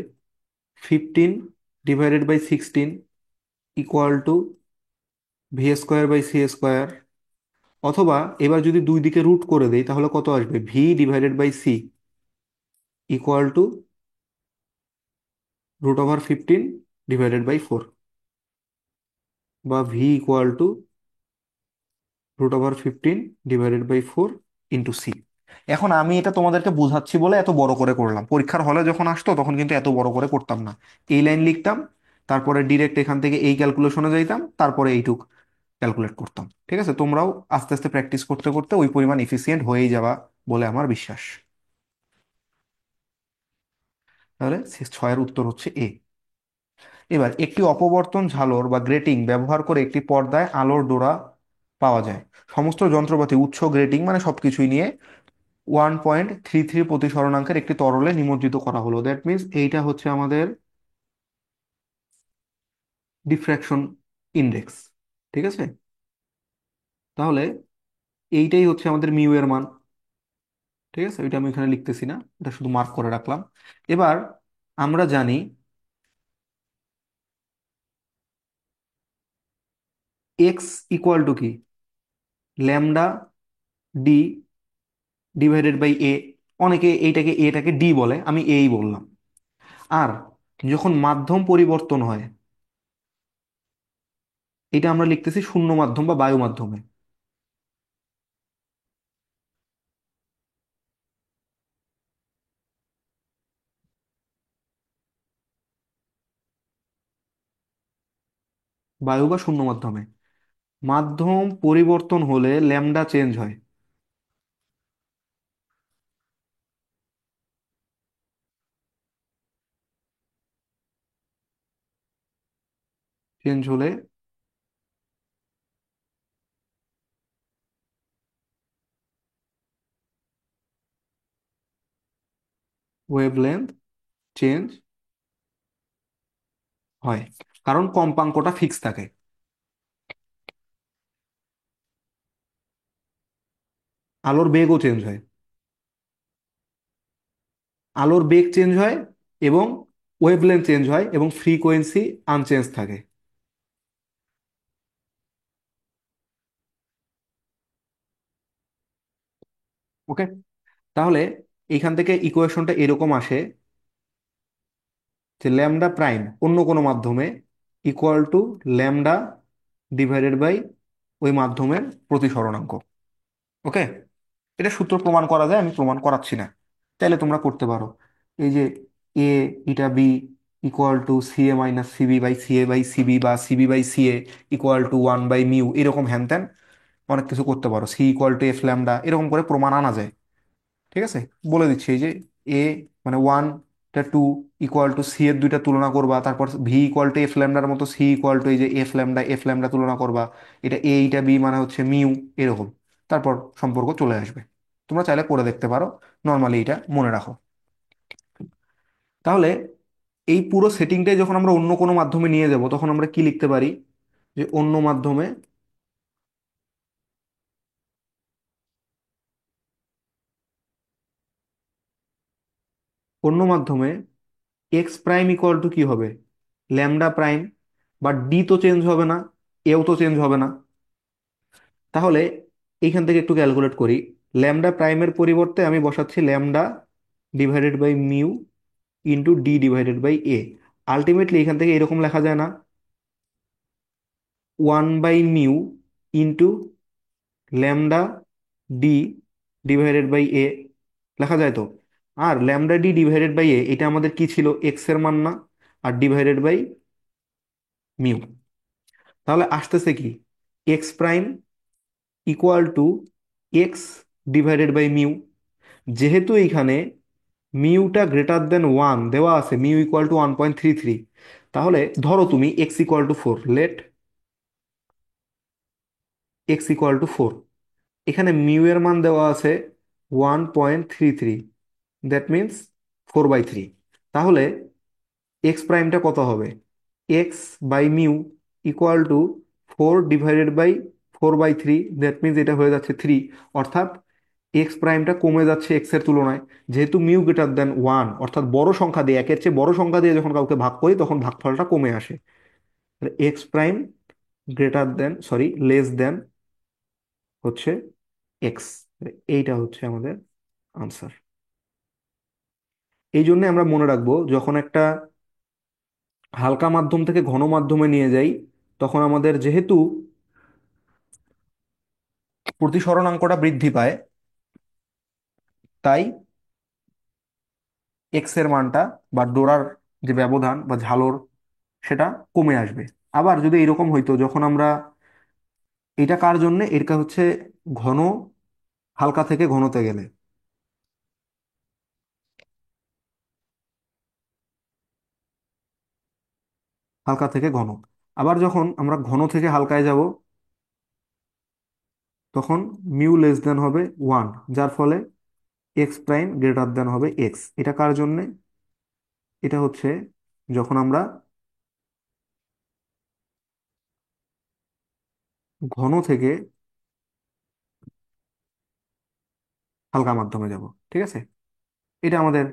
Speaker 1: 15/16 equal to v square by c square. অথবা এবার যদি দুই দিকে রুট করে দেই তাহলে কত আসবে? V divided by c equal to √15 / 4। বা v equal to √15 / 4 into c. এখন আমি এটা তোমাদেরকে বোঝাচ্ছি বলে এত বড় করে করলাম, পরীক্ষার হলে যখন আসতো তখন কিন্তু এত বড় করে করতাম না। এই লাইন লিখতাম, তারপরে ডিরেক্ট এখান থেকে এই ক্যালকুলেশনে যাইতাম, তারপরে এইটুক ক্যালকুলেট করতাম। ঠিক আছে, তোমরাও আস্তে আস্তে প্র্যাকটিস করতে করতে ওই পরিমাণ এফিসিয়েন্ট হয়েই যাবা বলে আমার বিশ্বাস। তাহলে 6-এর উত্তর হচ্ছে এ। এবার একটি অপবর্তন ঝালর বা গ্রেটিং ব্যবহার করে একটি পর্দায় আলোর ডোরা পাওয়া যায়। সমস্ত যন্ত্রপাতি উৎস গ্রেটিং মানে সবকিছুই নিয়ে 1.33 প্রতিসরণাঙ্কের একটি তরলে নিমজ্জিত করা হলো। দ্যাট মিনস এইটা হচ্ছে আমাদের ডিফ্র্যাকশন ইন্ডেক্স। ঠিক আছে, তাহলে এইটাই হচ্ছে আমাদের মিউ এর মান। ঠিক আছে, এটা আমি এখানে লিখতেছি না, এটা শুধু মার্ক করে রাখলাম। এবার আমরা জানি এক্স ইকুয়াল টু কি, ল্যামডা ডি ডিভাইডেড বাই এ। অনেকে এইটাকে এটাকে ডি বলে, আমি এই বললাম। আর যখন মাধ্যম পরিবর্তন হয়, এটা আমরা লিখতেছি শূন্য মাধ্যম বা বায়ু মাধ্যমে। বায়ু বা শূন্য মাধ্যমে মাধ্যম পরিবর্তন হলে ল্যামডা চেঞ্জ হয়। চেঞ্জ হলে ওয়েভলেন্থ চেঞ্জ হয়, কারণ কম্পাঙ্কটা ফিক্স থাকে। আলোর বেগও চেঞ্জ হয়, আলোর বেগ চেঞ্জ হয় এবং ওয়েভলেন্থ চেঞ্জ হয় এবং ফ্রিকোয়েন্সি আনচেঞ্জ থাকে। ওকে, তাহলে এইখান থেকে ইকুয়েশনটা এরকম আসে যে ল্যামডা প্রাইম অন্য কোনো মাধ্যমে equal to lambda divided by ওই মাধ্যমের প্রতিসরণাঙ্ক। ওকে, এটা সূত্র প্রমাণ করা যায়, আমি প্রমাণ করাচ্ছি না, তাইলে তোমরা করতে পারো। এই যে a eta b equal to c a minus c b by c a by c b বা c b by c a equal to 1/μ, এরকম হ্যান ত্যান অনেক কিছু করতে পারো। C equal to f lambda, এরকম করে প্রমাণ আনা যায়। ঠিক আছে, বলে দিচ্ছি। এই যে এ মানে 1 টা 2 ইকুয়াল টু সি এর দুইটা তুলনা করবা, তারপর ভি ইকুয়াল টু এফ ল্যামডার মতো সি ইকুয়াল টু এই যে এফ ল্যামডা তুলনা করবা, এটা এ এটা বি মানে হচ্ছে মিউ, এরকম। তারপর সম্পর্ক চলে আসবে। তোমরা চাইলে করে দেখতে পারো, নর্মালি এটা মনে রাখো। তাহলে এই পুরো সেটিংটাই যখন আমরা অন্য কোনো মাধ্যমে নিয়ে যাব, তখন আমরা কি লিখতে পারি, যে অন্য মাধ্যমে, অন্য মাধ্যমে এক্স প্রাইম ইকুয়াল টু কি হবে, ল্যামডা প্রাইম। বা ডি তো চেঞ্জ হবে না, এও তো চেঞ্জ হবে না। তাহলে এইখান থেকে একটু ক্যালকুলেট করি। ল্যামডা প্রাইমের পরিবর্তে আমি বসাচ্ছি lambda divided by mu into d divided by a. Ultimately এখান থেকে এরকম লেখা যায় না, 1/μ into lambda d divided by a, লেখা যায় তো। আর lambda d divided by a এটা আমাদের কি ছিল, এক্স এর মান না, আর ডিভাইডেড বাই মিউ। তাহলে আসতেছে কি, x prime equal to x divided by mu. যেহেতু এইখানে মিউটা গ্রেটার দেন 1 দেওয়া আছে, মিউ ইকুয়াল টু 1.33, তাহলে ধরো তুমি x equal to 4, let x equal to 4। এখানে মিউ এর মান দেওয়া আছে 1.33, দ্যাট মিনস 4/3। তাহলে এক্স প্রাইমটা কত হবে, x by mu equal to 4 divided by 4/3, that means এটা হয়ে যাচ্ছে 3। অর্থাৎ এক্স প্রাইমটা কমে যাচ্ছে এক্স এর তুলনায়। যেহেতু মিউ গ্রেটার দেন 1, অর্থাৎ বড় সংখ্যা দিয়ে, একের চেয়ে বড় সংখ্যা দিয়ে যখন কাউকে ভাগ করি তখন ভাগফলটা কমে আসে। X prime greater than, sorry less than হচ্ছে এক্স। এইটা হচ্ছে আমাদের আনসার। এই জন্য আমরা মনে রাখবো, যখন একটা হালকা মাধ্যম থেকে ঘন মাধ্যমে নিয়ে যাই, তখন আমাদের যেহেতু প্রতিসরণাঙ্কটা বৃদ্ধি পায়, তাই এক্স এর মানটা বা ডোরার যে ব্যবধান বা ঝালর সেটা কমে আসবে। আবার যদি এরকম হইতো যখন আমরা, এটা কার জন্য, এটা হচ্ছে ঘন হালকা থেকে ঘনতে গেলে, হালকা থেকে ঘন। আবার যখন আমরা ঘন থেকে হালকায় যাব, তখন মিউ লেস দেন হবে 1, যার ফলে এক্স প্রাইম গ্রেটার দেন হবে এক্স। এটা কার জন্যে? এটা হচ্ছে যখন আমরা ঘন থেকে হালকা মাধ্যমে যাব। ঠিক আছে, এটা আমাদের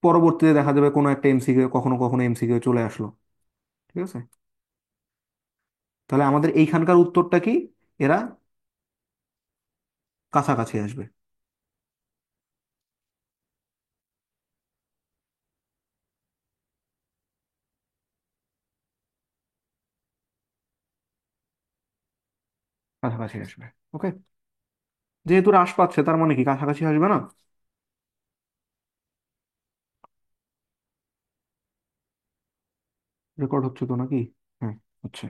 Speaker 1: পরবর্তীতে দেখা যাবে কোনো একটা এমসিকিউ, কখনো কখনো এমসিকিউ চলে আসলো। ঠিক আছে, তাহলে আমাদের এইখানকার উত্তরটা কি? এরা কাছাকাছি আসবে। কাছাকাছি আসবে। ওকে, যেহেতু হ্রাস পাচ্ছে তার মানে কি কাছাকাছি আসবে না? রেকর্ড হচ্ছে তো নাকি? হ্যাঁ, হচ্ছে।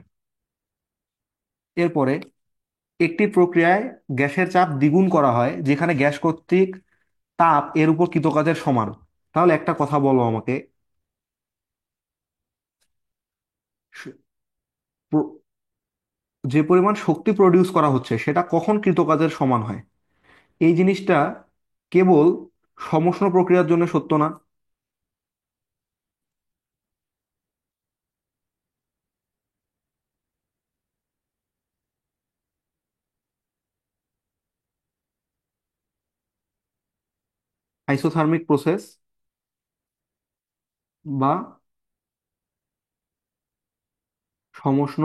Speaker 1: এরপরে, একটি প্রক্রিয়ায় গ্যাসের চাপ দ্বিগুণ করা হয় যেখানে গ্যাস কর্তৃক তাপ এর উপর কৃতকাজের সমান। তাহলে একটা কথা বলো আমাকে, স- প্র- যে পরিমাণ শক্তি প্রডিউস করা হচ্ছে সেটা কখন কৃতকাজের সমান হয়? এই জিনিসটা কেবল সমষ্ণ প্রক্রিয়ার জন্য সত্য না। আইসোথার্মিক প্রসেস বা সমষ্ণ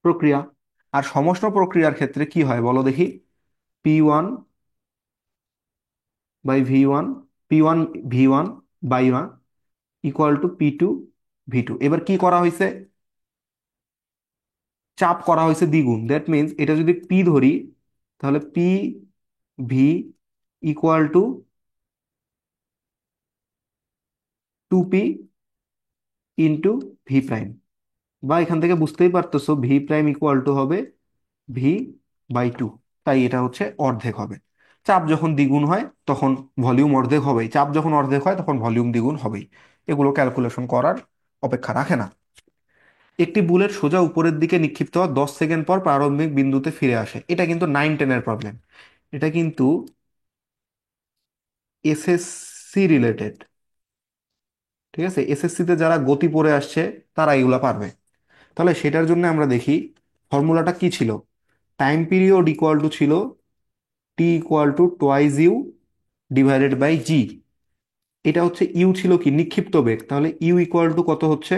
Speaker 1: প্রক্রিয়া। আর সমষ্ণ প্রক্রিয়ার ক্ষেত্রে কি হয় বলো দেখি? P1/V1, P1V1/1 equal to P2V2। এবার কি করা হয়েছে? চাপ করা হয়েছে দ্বিগুণ। দ্যাট মিন্স এটা যদি পি ধরি, তাহলে P V equal to 2P × V prime. বা এখান থেকে বুঝতেই পারতেছো V প্রাইম ইকুয়াল টু হবে V/2। তাই এটা হচ্ছে অর্ধেক হবে। চাপ যখন দ্বিগুণ হয় তখন ভলিউম অর্ধেক হবেই, চাপ যখন অর্ধেক হয় তখন ভলিউম দ্বিগুণ হবেই। এগুলো ক্যালকুলেশন করার অপেক্ষা রাখে না। একটি বুলেট সোজা উপরের দিকে নিক্ষিপ্ত হওয়ার 10 সেকেন্ড পর প্রারম্ভিক বিন্দুতে ফিরে আসে। এটা কিন্তু 9-10-এর প্রবলেম। এটা কিন্তু এসএসসি রিলেটেড। ঠিক আছে, এসএসসিতে যারা গতি পড়ে আসছে তারা এগুলা পারবে। তাহলে সেটার জন্য আমরা দেখি ফর্মুলাটা কি ছিল। টাইম পিরিয়ড ইকুয়াল টু ছিল t equal to twice u divided by g. এটা হচ্ছে ইউ ছিল কি নিক্ষিপ্ত বেগ, তাহলে ইউ ইকুয়াল টু কত হচ্ছে?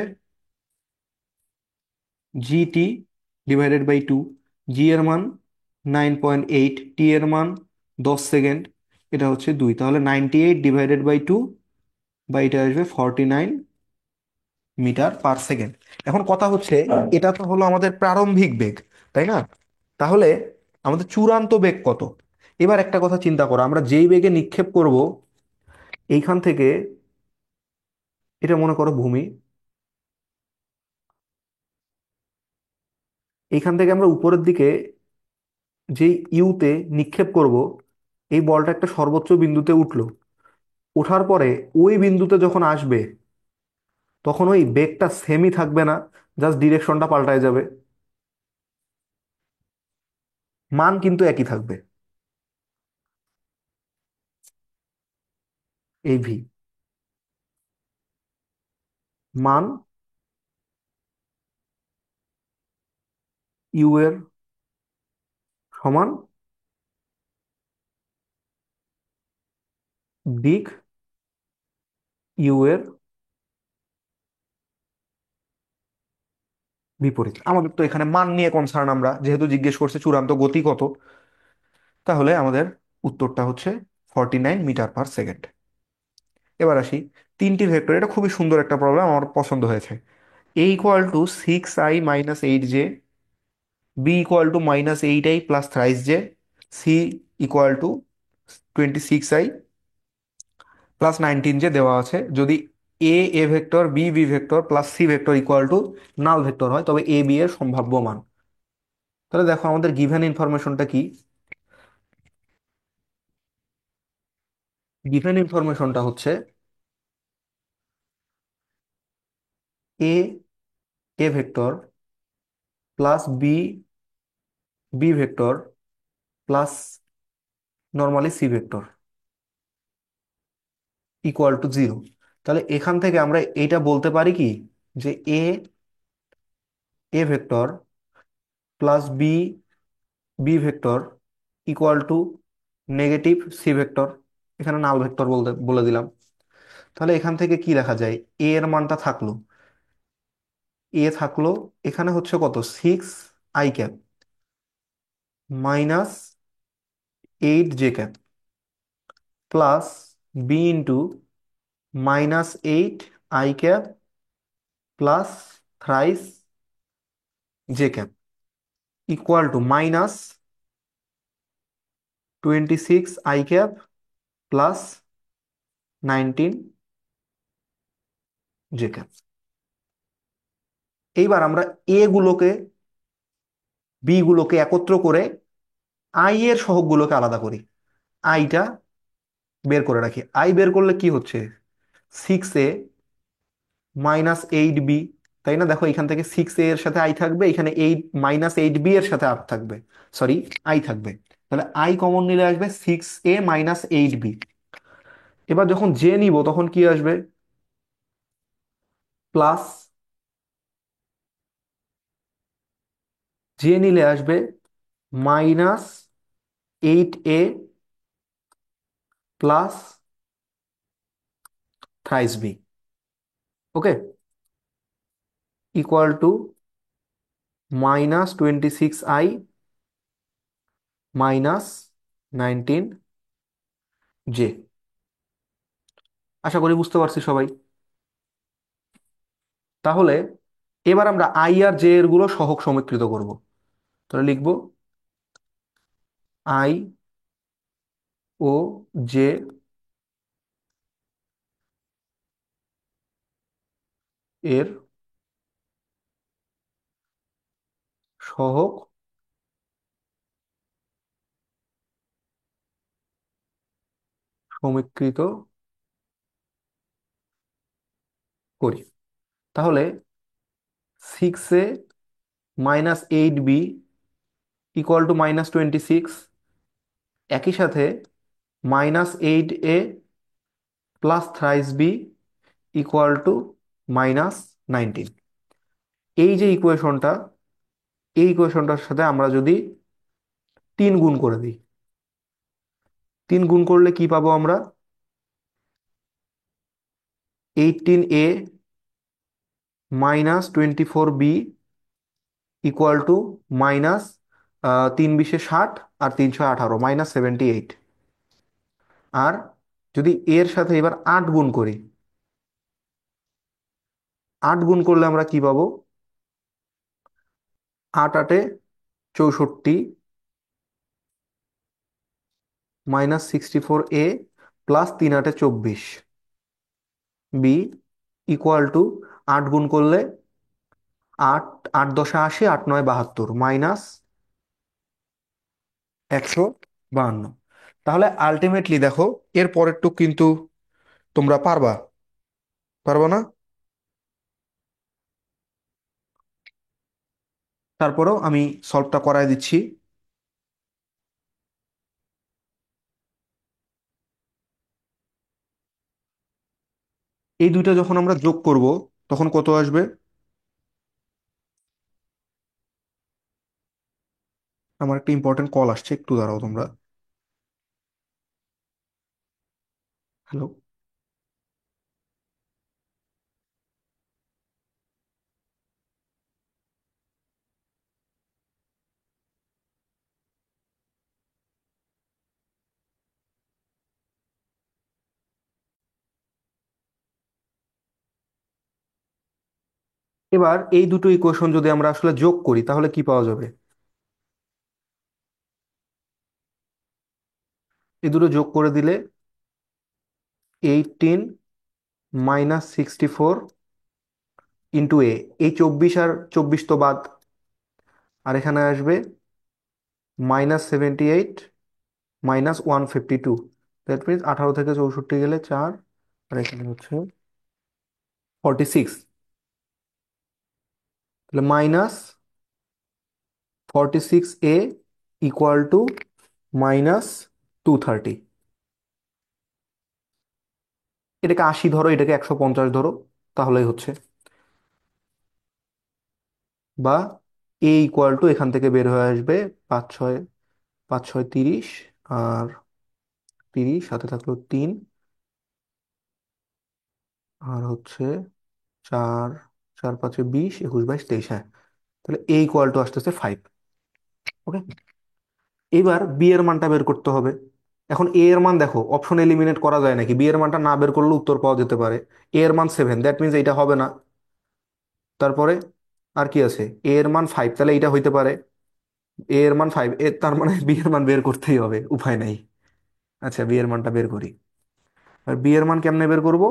Speaker 1: জি টি ডিভাইডেড বাই 2। জি এর মান 9.8, টি এর মান 10 সেকেন্ড, এটা হচ্ছে 2, তাহলে 98/2, বা এটা আসবে 49 মিটার পার সেকেন্ড। এখন কথা হচ্ছে, এটা তো হলো আমাদের প্রারম্ভিক বেগ, তাই না? তাহলে আমাদের চূড়ান্ত বেগ কত? এবার একটা কথা চিন্তা করো, আমরা যেই বেগে নিক্ষেপ করব এইখান থেকে, এটা মনে করো ভূমি, এইখান থেকে আমরা উপরের দিকে যেই ইউতে নিক্ষেপ করব, এই বলটা একটা সর্বোচ্চ বিন্দুতে উঠলো। ওঠার পরে ওই বিন্দুতে যখন আসবে তখন ওই বেগটা সেমই থাকবে না, জাস্ট ডিরেকশনটা পাল্টায় যাবে, মান কিন্তু একই থাকবে। এই ভি মান ইউ এর সমান দিক ইউ এর বিপরীত। আমাদের তো এখানে মান নিয়ে কনসার্ন, আমরা যেহেতু জিজ্ঞেস করছে চূড়ান্ত গতি কত, তাহলে আমাদের উত্তরটা হচ্ছে 49 মিটার পার সেকেন্ড। এবার আসি তিনটি ভেক্টর, এটা খুবই সুন্দর একটা প্রবলেম, আমার পছন্দ হয়েছে। A equal to 6i - 8j, b equal to -8i + thrice j, c equal to 26i +19 যে দেওয়া আছে, যদি a a vector b b vector plus c vector equal to null vector হয়, তবে এ বি এর সম্ভাব্য মান। তাহলে দেখো আমাদের গিভেন ইনফরমেশনটা কি। গিভেন ইনফরমেশনটা হচ্ছে a a vector plus b b vector plus normally c vector equal to 0। তাহলে এখান থেকে আমরা এইটা বলতে পারি কি, যে a a vector plus b b vector equal to negative c vector, এখানে নাল ভেক্টর বলতে বলে দিলাম। তাহলে এখান থেকে কি লেখা যায়, এ এর মানটা থাকলো, এ থাকলো, এখানে হচ্ছে কত, 6 i cap minus 8 j cap plus b into -8 i cap plus thrice j cap equal to -26 i cap plus 19 j cap. এইবার আমরা এ গুলোকে বি গুলোকে একত্র করে আই এর সহগগুলোকে আলাদা করি, আইটা বের করে রাখি। আই বের করলে কি হচ্ছে, 6a - 8b, তাই না? দেখো এখান থেকে 6a এর সাথে আই থাকবে, এখানে 8 - 8b এর সাথে আর থাকবে, সরি, আই থাকবে। তাহলে আই কমন নিলে আসবে 6a - 8b। এবার যখন জে নিব তখন কি আসবে, প্লাস জে নিলে আসবে -8a plus thrice b, okay, equal to -26i -19 j. আশা করি বুঝতে পারছি সবাই। তাহলে এবার আমরা আই আর জে এর গুলো সহগ সমীকৃত করব। তাহলে লিখব আই ও জে এর সহগ সমীকৃত করি। তাহলে 6a - 8b ইকুয়াল টু -26, একই সাথে -8a plus thrice b equal to -19। এই যে ইকুয়েশনটা, এই ইকুয়েশনটার সাথে আমরা যদি 3 গুণ করে দিই, 3 গুণ করলে কি পাবো আমরা, 18a -24b equal to minus 3 × 20 = 60 আর 3 × 18 -78। আর যদি এর সাথে এবার 8 গুণ করি, 8 গুণ করলে আমরা কি পাবো, 8 × 8 = 64 -64a plus 3 × 8 = 24 B equal two 8 গুণ করলে 8 × 10 = 80, 8 × 9 = 72 -152। তাহলে আলটিমেটলি দেখো, এর পরেরটুক কিন্তু তোমরা পারবা, পারবা না? তারপরেও আমি সলভটা করায় দিচ্ছি। এই দুইটা যখন আমরা যোগ করব তখন কত আসবে, আমার একটা ইম্পর্টেন্ট কল আসছে, একটু দাঁড়াও তোমরা। হ্যালো। এবার এই দুটো ইকুয়েশন যদি আমরা আসলে যোগ করি তাহলে কি পাওয়া যাবে, এই দুটো যোগ করে দিলে 18 -64 ইন্টু এ। এই 24 আর 24 তো বাদ, আর এখানে আসবে -78 -152। দ্যাট মিনস 18 থেকে 64 গেলে 4, আর এখানে হচ্ছে 46। তাহলে -46A ইকুয়াল টু -230। এটাকে 80 ধরো, এটাকে 150 ধরো, তাহলেই হচ্ছে। বা এ ইকুয়াল টু এখান থেকে বের হয়ে আসবে 5 6 30, আর 30 সাথে থাকলো 3, আর হচ্ছে 4, 4 5 20, 21 22 23, হ্যাঁ। তাহলে এ ইকুয়াল টু আসতেছে 5। ওকে, এবার বি এর মানটা বের করতে হবে। এখন এ এর মান দেখো, অপশন এলিমিনেট করা যায় নাকি? বি এর মানটা না বের করলে উত্তর পাওয়া যেতে পারে। এ এর মান 7, দ্যাট মিনস এটা হবে না। তারপরে আর কি আছে? এ এর মান 5, তাহলে এটা হইতে পারে। এ এর মান 5, তার মানে বি এর মান বের করতেই হবে, উপায় নেই। আচ্ছা, বি এর মানটা বের করি। আর বি এর মান কেমনে বের করব?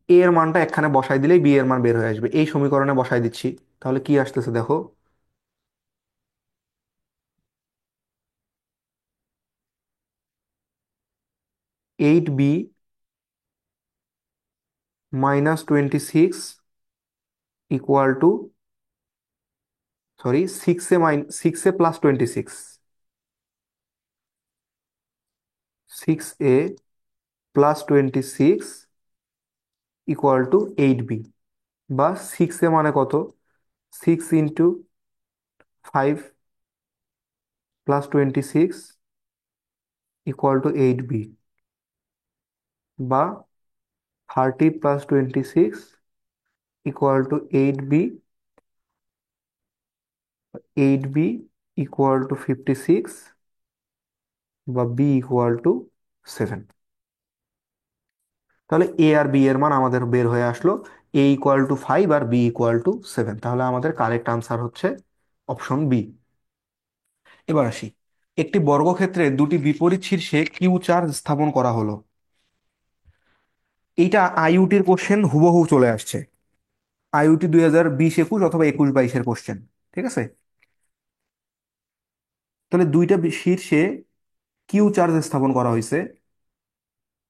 Speaker 1: এ এর মানটা এখানে বসাই দিলেই বি এর মান বের হয়ে আসবে। এই সমীকরণে বসাই দিচ্ছি। তাহলে কি আসতেছে দেখো, 8B -26 equal two, sorry, 6A plus 26, 6A plus 26 equal to 8B। বা 6A মানে কত? 6 × 5 প্লাস 26 ইকুয়াল টু 8B। বা 30 প্লাস 26 equal to 8B। 8B equal to 56, বা বি ইকুয়াল টু 7। তাহলে এ আর বি এর মান আমাদের বের হয়ে আসলো। এ ইকুয়াল টু 5 আর বি ইকুয়াল টু 7। তাহলে আমাদের কারেক্ট আনসার হচ্ছে অপশন বি। এবার আসি, একটি বর্গক্ষেত্রে দুটি বিপরীত শীর্ষে কিউ চার্জ স্থাপন করা হলো। এইটা আইইউটির কোশ্চেন হুবহু চলে আসছে। আইইউটি 2020 21 অথবা 21 22-এর কোশ্চেন। ঠিক আছে, তাহলে দুইটা শীর্ষে কিউ চার্জ স্থাপন করা হয়েছে।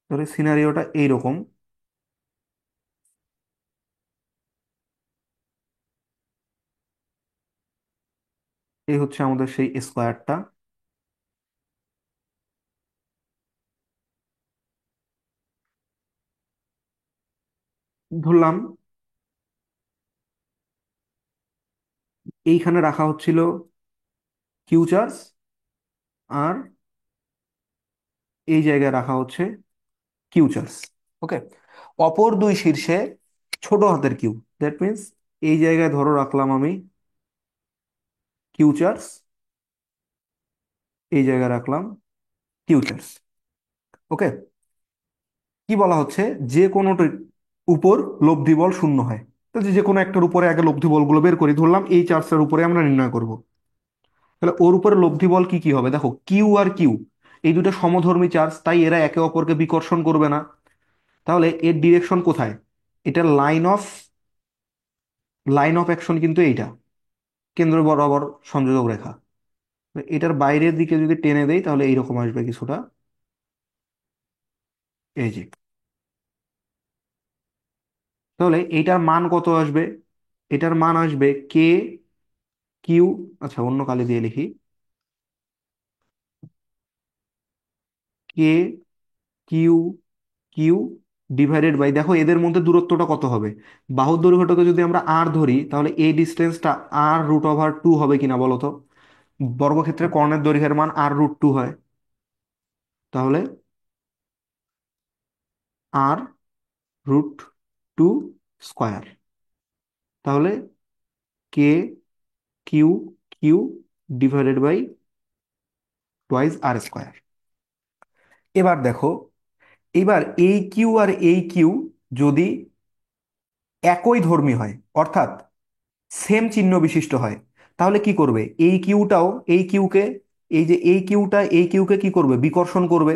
Speaker 1: তাহলে সিনারিওটা এইরকম। এই হচ্ছে আমাদের সেই স্কোয়ারটা। ধরলাম এইখানে রাখা হচ্ছিল কিউ চার্জ, আর এই জায়গায় রাখা হচ্ছে কিউ চার্জ। ওকে, অপর দুই শীর্ষে ছোট হাতের কিউ, দ্যাট মিন্স এই জায়গায় ধরো রাখলাম আমি কিউ চার্জ, এই জায়গায় রাখলাম কিউ চার্জ। ওকে, কি বলা হচ্ছে? যে কোনোটির উপর লব্ধি বল শূন্য হয়। তো যে যে কোনো একটার উপরে আগে লব্ধি বলগুলো বের করি। ধরলাম এই চার্জটার উপরে আমরা নির্ণয় করব। তাহলে ওর উপরে লব্ধি বল কি কি হবে? দেখো, কিউ আর কিউ এই দুটো সমধর্মী চার্জ, তাই এরা একে অপরকে বিকর্ষণ করবে না। তাহলে এর ডিরেকশন কোথায়? এটার লাইন অফ অ্যাকশন কিন্তু এইটা, কেন্দ্র বরাবর সংযোজক রেখা। এটার বাইরের দিকে যদি টেনে দেই তাহলে এইরকম আসবে কিছুটা, এই যে। তাহলে এইটার মান কত আসবে? এটার মান আসবে কে কিউ, আচ্ছা অন্য কালি দিয়ে লিখি, কে কিউ কিউ ডিভাইডেড বাই, দেখো এদের মধ্যে দূরত্বটা কত হবে? বাহুর দৈর্ঘ্যটাকে যদি আমরা আর ধরি তাহলে এই ডিস্টেন্সটা R√2 হবে কিনা বলো তো? বর্গক্ষেত্রে কর্ণের দৈর্ঘ্যের মান R√2 হয়। তাহলে R√2 স্কোয়ার। তাহলে k q q divided by twice r square. এবার দেখো, এবার এই কিউ আর এই কিউ যদি একই ধর্মী হয়, অর্থাৎ সেম চিহ্ন বিশিষ্ট হয়, তাহলে কি করবে? এই কিউটাও এই কিউকে, এই যে এই কিউটা এই কিউকে কি করবে? বিকর্ষণ করবে।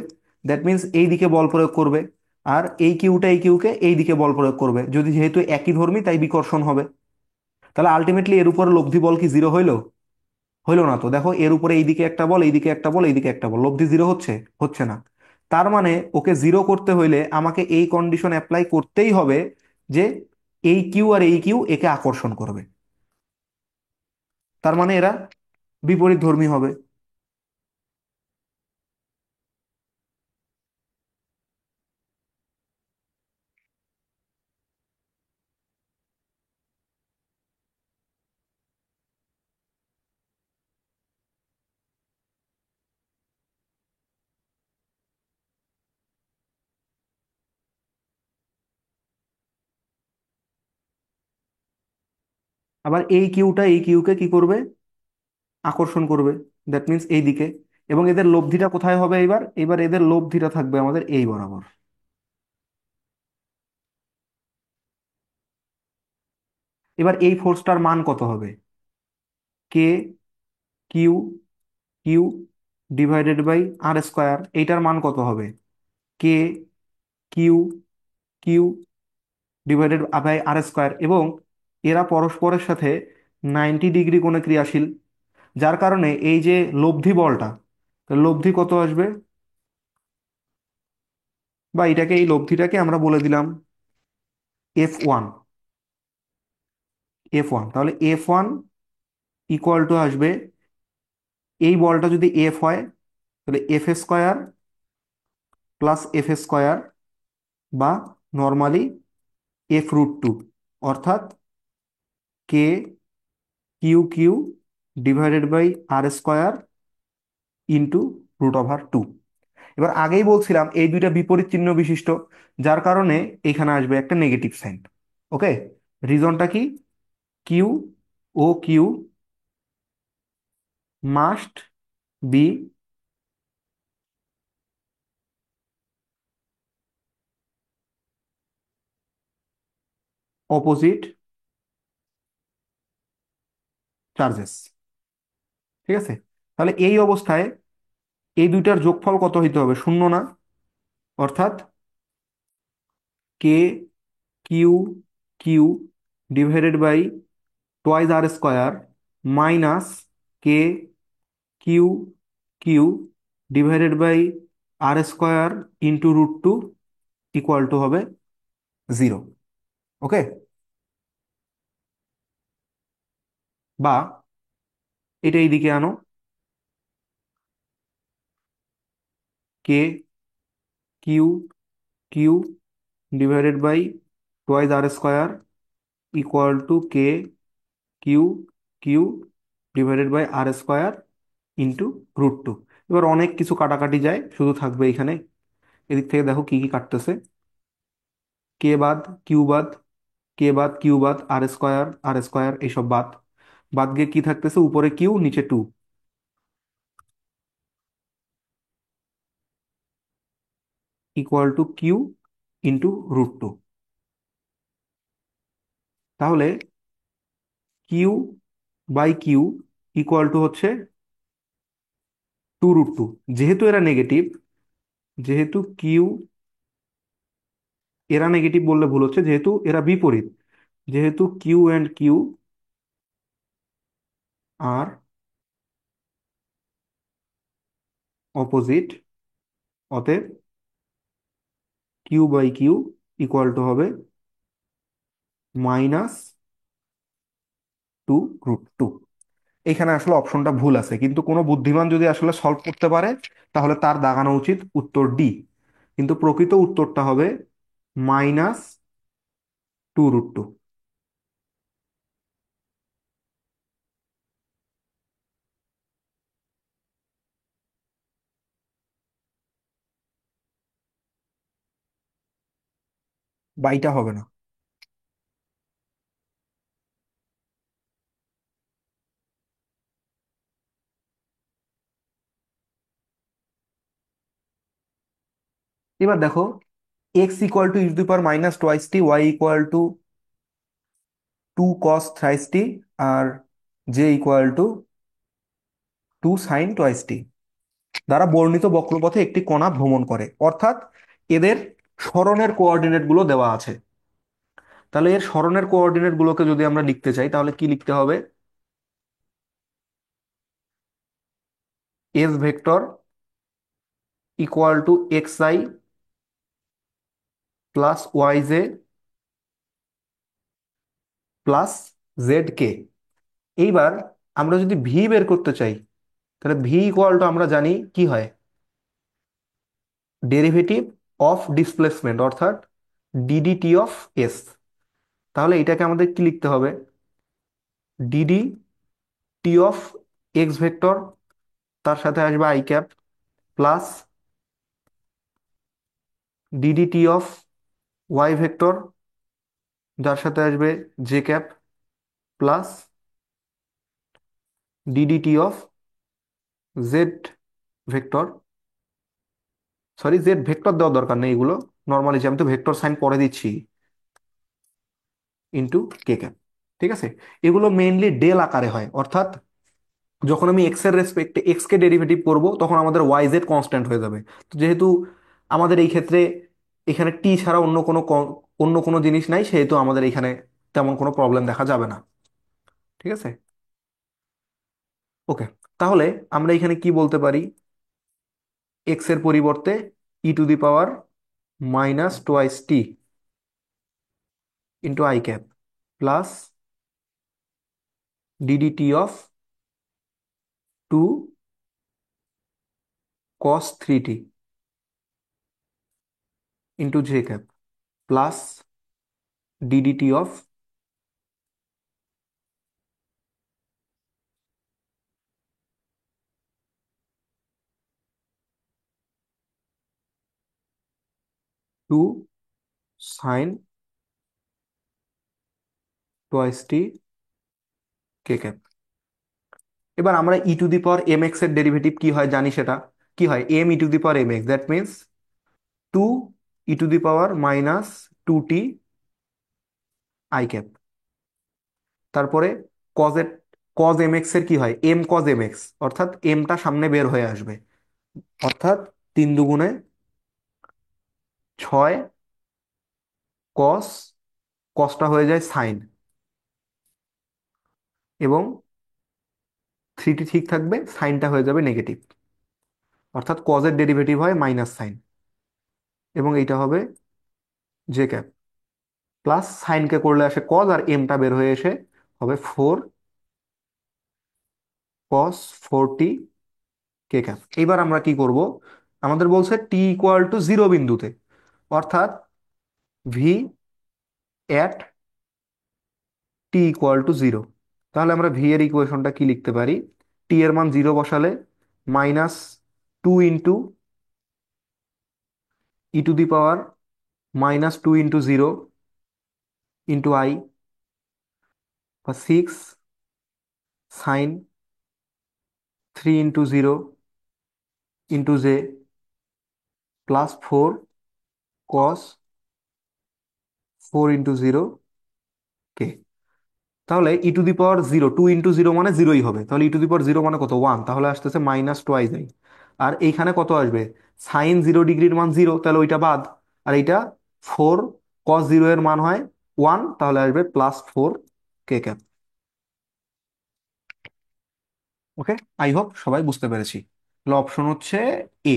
Speaker 1: দ্যাট মিন্স এই দিকে বল প্রয়োগ করবে, আর এই কিউটা এই কিউকে এই দিকে বল প্রয়োগ করবে, যদি যেহেতু একই ধর্মী তাই বিকর্ষণ হবে। তাহলে আলটিমেটলি এর উপর লব্ধি বল কি জিরো হইলো? হইলো না তো। দেখো এর উপরে এইদিকে একটা বল, এইদিকে একটা বল, এইদিকে একটা বল, লব্ধি জিরো হচ্ছে? হচ্ছে না। তার মানে ওকে জিরো করতে হইলে আমাকে এই কন্ডিশন অ্যাপ্লাই করতেই হবে যে এই কিউ আর এই কিউ একে আকর্ষণ করবে। তার মানে এরা বিপরীত ধর্মী হবে। আবার এই কিউটা এই কিউকে কি করবে? আকর্ষণ করবে। দ্যাট মিন্স এই দিকে। এবং এদের লব্ধিটা কোথায় হবে? এবার এবার এদের লব্ধিটা থাকবে আমাদের এই বরাবর। এবার এই ফোর্সটার মান কত হবে? K q q divided by r square. এইটার মান কত হবে? K q q divided by r square. এবং এরা পরস্পরের সাথে 90 ডিগ্রি কোণে ক্রিয়াশীল, যার কারণে এই যে লব্ধি বলটা, লব্ধি কত আসবে? বা এটাকে, এই লব্ধিটাকে আমরা বলে দিলাম F1। F1, তাহলে F1 ইকুয়াল টু আসবে, এই বলটা যদি এফ হয় তাহলে f square plus f square, বা নর্মালি F√2, অর্থাৎ k q q divided by r square into √2। এবার আগেই বলছিলাম এই দুইটা বিপরীত চিহ্ন বিশিষ্ট, যার কারণে এখানে আসবে একটা নেগেটিভ সাইন। ওকে, রিজনটা কি? কিউ ও q must be opposite charges. ঠিক আছে? তাহলে এই অবস্থায় এই দুইটার যোগফল কত হইতে হবে? শূন্য না? অর্থাৎ k q q divided by twice r square minus k q q divided by r square into √2 equal to হবে জিরো। ওকে, বা এটা এইদিকে আনো, k q q divided by twice r square equal to k q q divided by r square into √2। এবার অনেক কিছু কাটাকাটি যায়, শুধু থাকবে এখানে, এদিক থেকে দেখো কি কি কাটতেছে। কে বাদ কিউ বাদ, কে বাদ কিউ বাদ, আর স্কোয়ার এইসব বাদ। বাদ গিয়ে কি থাকতেছে? উপরে কিউ নিচে two, equal to q into √2। তাহলে q by Q equal to হচ্ছে 2√2। যেহেতু এরা নেগেটিভ, যেহেতু কিউ, এরা নেগেটিভ বললে ভুল হচ্ছে, যেহেতু এরা বিপরীত, যেহেতু q and q are opposite, অতএব q by Q equal to হবে -2√2। এখানে আসলে অপশনটা ভুল আছে, কিন্তু কোনো বুদ্ধিমান যদি আসলে সলভ করতে পারে তাহলে তার দাগানো উচিত উত্তর ডি। কিন্তু প্রকৃত উত্তরটা হবে -2√2। বাইটা হবে না। এবার দেখো, x equal to e to the power -2 t, y equal to 2 cos 3 t, আর j equal to 2 sin 2 t. দ্বারা বর্ণিত বক্রপথে একটি কণা ভ্রমণ করে, অর্থাৎ এদের সরণের কোঅর্ডিনেট গুলো দেওয়া আছে। তাহলে এর সরণের কোঅর্ডিনেট গুলোকে যদি আমরা লিখতে চাই তাহলে কি লিখতে হবে? S vector equal to x i plus y j plus z k. এইবার আমরা যদি ভি বের করতে চাই তাহলে ভি ইকুয়াল টু আমরা জানি কি হয়, ডেরিভেটিভ অফ ডিসপ্লেসমেন্ট, অর্থাৎ ডিডিটি অফ এস। তাহলে এটাকে আমাদের কি লিখতে হবে? D d t of x vector, তার সাথে আসবে i cap, plus d d t of y vector, যার সাথে আসবে j cap, plus d d t of z vector, sorry z vector দেওয়ার দরকার নেই, এগুলো নর্মালি যে আমি তো ভেক্টর সাইন পরে দিচ্ছি, ইন্টু কে ক্যাপ। ঠিক আছে, এগুলো মেইনলি ডেল আকারে হয়, অর্থাৎ যখন আমি এক্স এর রেসপেক্টে এক্স কে ডেরিভেটিভ করব তখন আমাদের ওয়াই জেড কনস্ট্যান্ট হয়ে যাবে। তো যেহেতু আমাদের এই ক্ষেত্রে এখানে টি ছাড়া অন্য কোনো জিনিস নাই, সেহেতু আমাদের এখানে তেমন কোনো প্রবলেম দেখা যাবে না। ঠিক আছে, ওকে। তাহলে আমরা এখানে কি বলতে পারি? এক্স এর পরিবর্তে e to the power minus twice t into i cap, plus DDT of two cos three t into j cap, plus DDT of two sine twice t k cap. এবার আমরা e to the power m x এর derivative কি হয় জানি, সেটা কি হয়? M e to the power m x, that means two e to the power minus two t i cap. তারপরে কজ এর কজ এম এক্স এর কি হয়? এম কজ এম এক্স, অর্থাৎ এমটা সামনে বের হয়ে আসবে, অর্থাৎ তিন দুগুণে ছয়, কস, কসটা হয়ে যায় সাইন, এবং থ্রিটি ঠিক থাকবে, সাইনটা হয়ে যাবে নেগেটিভ, অর্থাৎ কজের ডেরিভেটিভ হয় মাইনাস সাইন, এবং এইটা হবে জে ক্যাপ, প্লাস সাইনকে করলে আসে কজ, আর এমটা বের হয়ে এসে হবে ফোর কস ফোরটি কে ক্যাপ। এইবার আমরা কি করব? আমাদের বলছে টি ইকুয়াল টু জিরো বিন্দুতে, অর্থাৎ V at T equal to zero. তাহলে আমরা ভি এর ইকুয়েশনটা কি লিখতে পারি? টি এর মান জিরো বসালে minus two into e to the power minus two into zero into i, বা six sine three into zero into j, plus four cos four into zero k. তাহলে e to the power zero, two into zero মানে জিরোই হবে, তাহলে e to the power zero মানে কত? One, তাহলে আসতেছে মাইনাস টোয়াইজ আই। আর এইখানে কত আসবে? সাইন জিরো ডিগ্রির মান জিরো, তাহলে ওইটা বাদ, আর এইটা ফোর কস জিরো এর মান হয় ওয়ান, তাহলে আসবে plus four K cap. Okay, I hope সবাই বুঝতে পেরেছি। তাহলে অপশন হচ্ছে এ।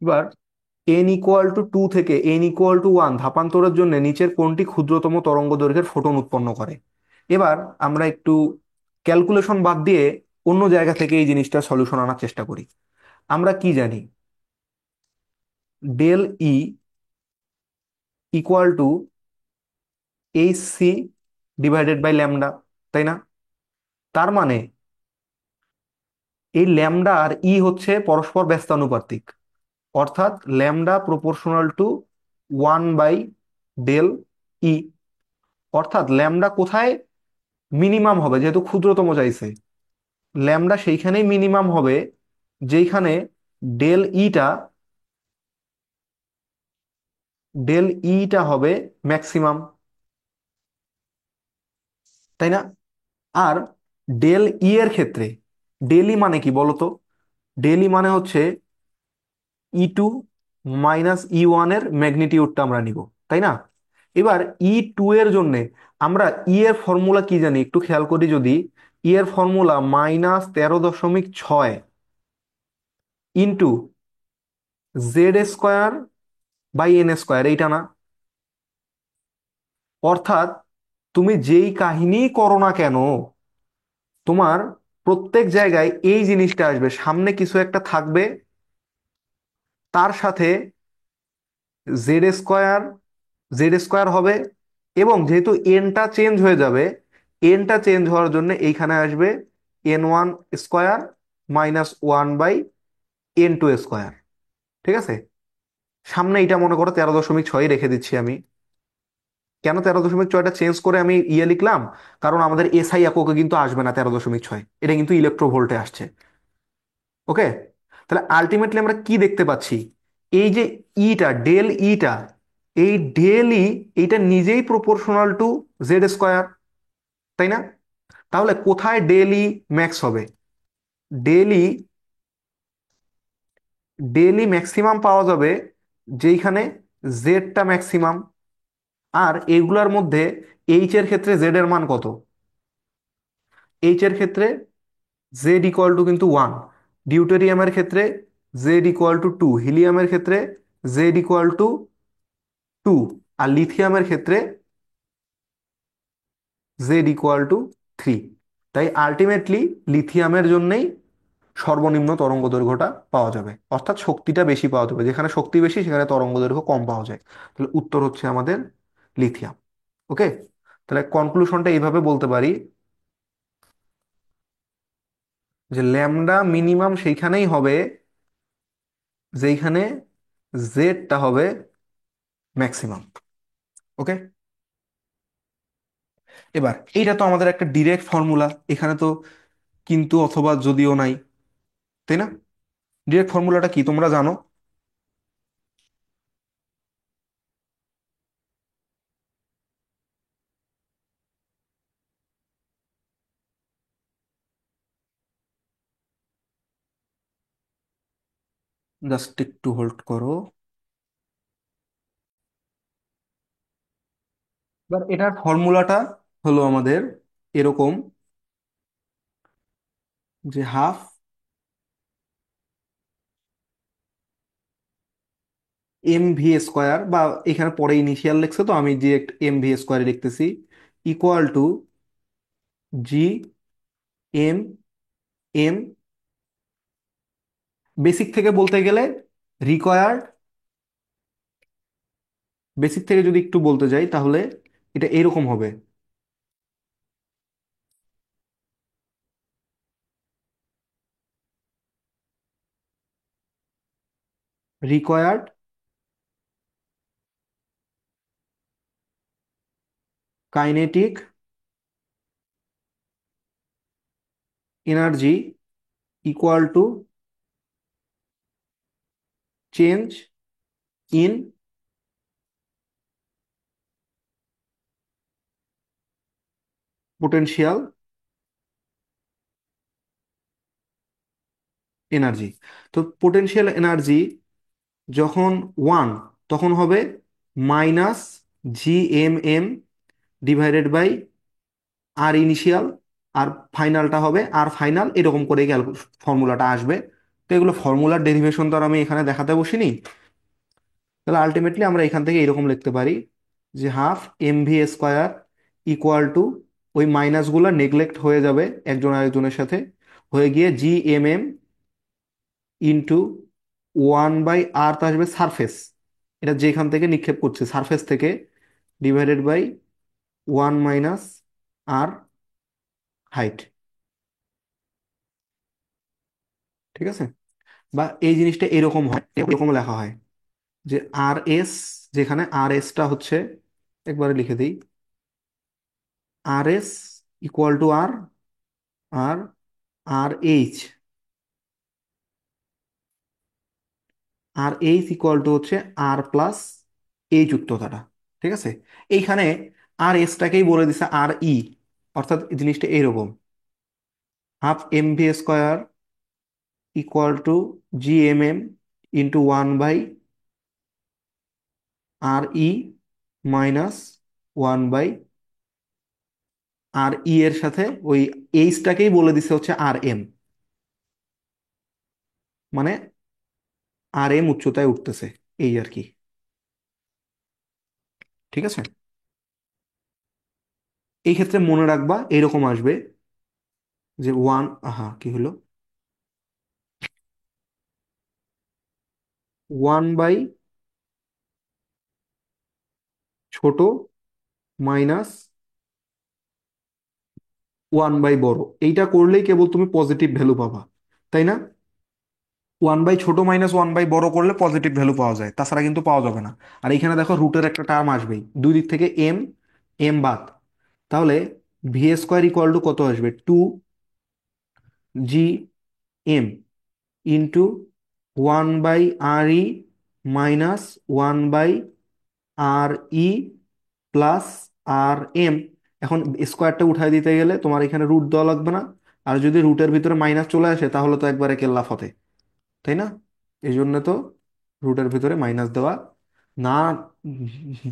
Speaker 1: এবার এন ইকুয়াল টু টু থেকে এন ইকুয়াল টু ওয়ান ধাপান্তরের জন্য নিচের কোনটি ক্ষুদ্রতম তরঙ্গ দৈর্ঘ্যের ফোটন উৎপন্ন করে? এবার আমরা একটু ক্যালকুলেশন বাদ দিয়ে অন্য জায়গা থেকে এই জিনিসটা সলিউশন আনার চেষ্টা করি। আমরা কি জানি? Del e equal to h c divided by lambda, তাই না? তার মানে এই ল্যামডা আর ই হচ্ছে পরস্পর ব্যস্তানুপাতিক, অর্থাৎ lambda proportional to one by del e. অর্থাৎ ল্যামডা কোথায় মিনিমাম হবে? যেহেতু ক্ষুদ্রতম চাইছে, ল্যামডা সেইখানেই মিনিমাম হবে যেইখানে ডেল ইটা ডেল ইটা হবে ম্যাক্সিমাম। তাই না? আর ডেল ই এর ক্ষেত্রে ডেল ই মানে কি বলতো? ডেল ই মানে হচ্ছে E2 মাইনাস E1 এর ম্যাগনিটিউডটা আমরা নিব, তাই না? এবার E2 এর জন্য আমরা ই এর ফর্মুলা কি জানি একটু খেয়াল করি যদি। ই এর formula -13.6 into Z² by N², এইটা না? অর্থাৎ তুমি যেই কাহিনী করো না কেন, তোমার প্রত্যেক জায়গায় এই জিনিসটা আসবে, সামনে কিছু একটা থাকবে, তার সাথে Z², Z² হবে, এবং যেহেতু এনটা চেঞ্জ হয়ে যাবে, এনটা চেঞ্জ হওয়ার জন্য এইখানে আসবে N1² -1/N2²। ঠিক আছে? সামনে এটা মনে করো 13.6 রেখে দিচ্ছি আমি। কেন 13.6টা চেঞ্জ করে আমি ইয়ে লিখলাম? কারণ আমাদের এসআই এককে কিন্তু আসবে না 13.6, এটা কিন্তু ইলেকট্রোভোল্টে আসছে। ওকে? তাহলে আলটিমেটলি আমরা কি দেখতে পাচ্ছি? এই যে ইটা, ডেল ইটা, এই ডেল ই এইটা নিজেই প্রপোর্শনাল টু Z², তাই না? তাহলে কোথায় ডেল ই ম্যাক্স হবে? ডেল ই ডেল ই ম্যাক্সিমাম পাওয়া যাবে যেইখানে জেডটা ম্যাক্সিমাম। আর এইগুলার মধ্যে এইচ এর ক্ষেত্রে জেড এর মান কত? এইচ এর ক্ষেত্রে Z=, কিন্তু 1। ডিউটেরিয়ামের ক্ষেত্রে Z=2, হিলিয়ামের ক্ষেত্রে Z=2, আর লিথিয়ামের ক্ষেত্রে Z=3। তাই আলটিমেটলি লিথিয়ামের জন্যই সর্বনিম্ন তরঙ্গ দৈর্ঘ্যটা পাওয়া যাবে, অর্থাৎ শক্তিটা বেশি পাওয়া যাবে, যেখানে শক্তি বেশি সেখানে তরঙ্গ দৈর্ঘ্য কম পাওয়া যায়। তাহলে উত্তর হচ্ছে আমাদের লিথিয়াম। ওকে? তাহলে কনক্লুশনটা এইভাবে বলতে পারি যে ল্যামডা মিনিমাম সেইখানেই হবে যেইখানে জেডটা হবে ম্যাক্সিমাম। ওকে? এবার এইটা তো আমাদের একটা ডিরেক্ট ফর্মুলা, এখানে তো কিন্তু অথবা যদিও নাই, তাই না? ডিরেক্ট ফর্মুলাটা কি তোমরা জানো? জাস্ট একটু হোল্ড করো। এবার এটার ফর্মুলাটা হলো আমাদের এরকম, যে হাফ mv², বা এখানে পরে ইনিশিয়াল লিখছে তো আমি ডিরেক্ট mv² লিখতেছি, equal to g m m, basic থেকে বলতে গেলে রিকোয়ার্ড, বেসিক থেকে যদি একটু বলতে যাই তাহলে এটা এরকম হবে। Required kinetic energy equal to change in potential energy. তো পোটেনশিয়াল এনার্জি যখন 1, তখন হবে -Gmm divided by r initial, আর ফাইনালটা হবে আর ফাইনাল, এরকম করে ফর্মুলাটা আসবে। তো এগুলো ফর্মুলার ডেরিভেশন তো আর আমি এখানে দেখাতে বসিনি। তাহলে আলটিমেটলি আমরা এখান থেকে এরকম লিখতে পারি যে হাফ mv² ইকুয়াল টু, ওই মাইনাসগুলো নেগলেক্ট হয়ে যাবে একজন আরেকজনের সাথে, হয়ে গিয়ে Gmm ইন্টু 1/r, তো আসবে সারফেস, এটা যেখান থেকে নিক্ষেপ করছে সারফেস থেকে, ডিভাইডেড বাই 1 - হাইট। ঠিক আছে? বা এই জিনিসটা এরকম হয়, এরকম লেখা হয় যে আর এস, যেখানে আর এসটা হচ্ছে, একবারে লিখে দিই, r s equal to r, আর r h, r h equal to হচ্ছে আর প্লাস এইচ উচ্চতাটা। ঠিক আছে? এইখানে আর এসটাকেই বলে দিছে আর ই, অর্থাৎ এই জিনিসটা এইরকম, half M V square equal to g m m into 1/RE minus 1/RE এর সাথে ওই এইচটাকেই বলে দিছে হচ্ছে RM, মানে RM উচ্চতায় উঠতেছে, এই আর কি। ঠিক আছে, এই ক্ষেত্রে মনে রাখবা এরকম আসবে যে আহা কি হলো, 1/ছোট মাইনাস 1/বড়, এইটা করলেই কেবল তুমি পজিটিভ ভ্যালু পাবা, তাই না? 1/ছোট মাইনাস 1/বড় করলে পজিটিভ ভ্যালু পাওয়া যায়, তাছাড়া কিন্তু পাওয়া যাবে না। আর এখানে দেখো রুটের একটা টার্ম আসবেই, দুই দিক থেকে এম, এম বাদ, তাহলে ভি স্কোয়ার ইকুয়াল টু কত আসবে, 2GM into 1/RE minus 1/RE plus RM। এখন স্কোয়ারটা উঠাই দিতে গেলে তোমার এখানে রুট দেওয়া লাগবে না, আর যদি রুটের ভিতরে মাইনাস চলে আসে তাহলে তো একবারে কেল্লা ফতে, তাই না? এই জন্য তো রুটের ভিতরে মাইনাস দেওয়া না,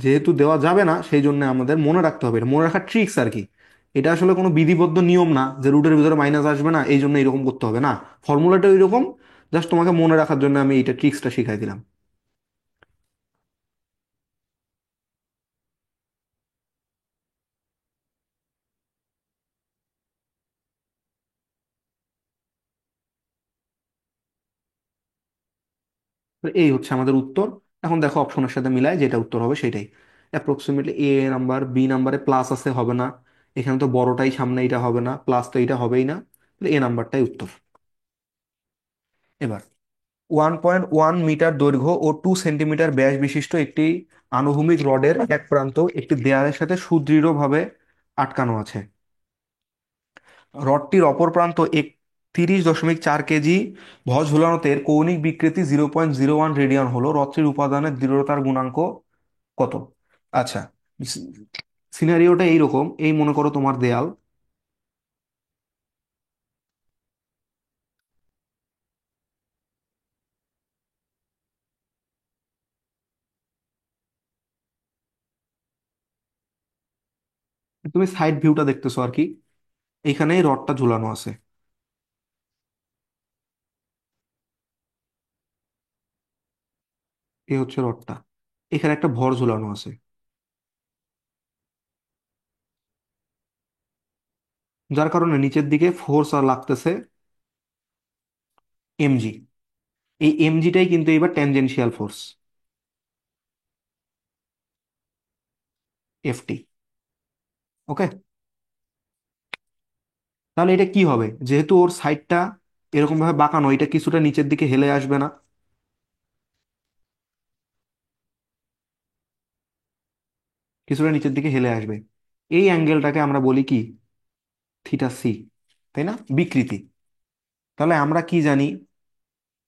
Speaker 1: যেহেতু দেওয়া যাবে না সেই জন্য আমাদের মনে রাখতে হবে, এটা মনে রাখার ট্রিক্স আর কি। এটা আসলে কোনো বিধিবদ্ধ নিয়ম না যে রুটের ভিতরে মাইনাস আসবে না এই জন্য এরকম করতে হবে, না, ফর্মুলাটা ওইরকম, জাস্ট তোমাকে মনে রাখার জন্য আমি এইটা ট্রিক্সটা শিখাই দিলাম। তো এই হচ্ছে আমাদের উত্তর। এখন দেখো অপশনের সাথে মিলায় যেটা উত্তর হবে সেটাই, অ্যাপ্রক্সিমেটলি এ নাম্বার, বি নাম্বারে প্লাস আছে হবে না, এখানে তো বড়টাই সামনে, এটা হবে না, প্লাস তো এটা হবেই না, তাহলে এ নাম্বারটাই উত্তর। এবার 1.1 মিটার দৈর্ঘ্য ও 2 সেন্টিমিটার ব্যাস বিশিষ্ট একটি আনুভূমিক রডের এক প্রান্ত একটি দেয়ালের সাথে সুদৃঢ়ভাবে আটকানো আছে। রডটির অপর প্রান্ত 31.4 কেজি ভর ঝুলানোতে এর কৌণিক বিকৃতি 0.01 রেডিয়ান হলো, রডটির উপাদানের দৃঢ়তার গুণাঙ্ক কত? আচ্ছা, সিনারিওটা এইরকম, এই মনে করো তোমার দেয়াল, তুমি সাইড ভিউটা দেখতেছো আর কি, এইখানে এই রডটা ঝুলানো আছে, এই হচ্ছে রডটা, এখানে একটা ভর ঝুলানো আছে, যার কারণে নিচের দিকে ফোর্স আর লাগতেছে mg। এই mgটাই কিন্তু এবার ট্যানজেনশিয়াল ফোর্স, ft। ওকে, তাহলে এটা কি হবে, যেহেতু ওর সাইডটা এরকম ভাবে বাঁকানো, এটা কিছুটা নিচের দিকে হেলে আসবে না, কিছুটা নিচের দিকে হেলে আসবে, এই অ্যাঙ্গেলটাকে আমরা বলি কি, θc, তাই না, বিকৃতি। তাহলে আমরা কি জানি,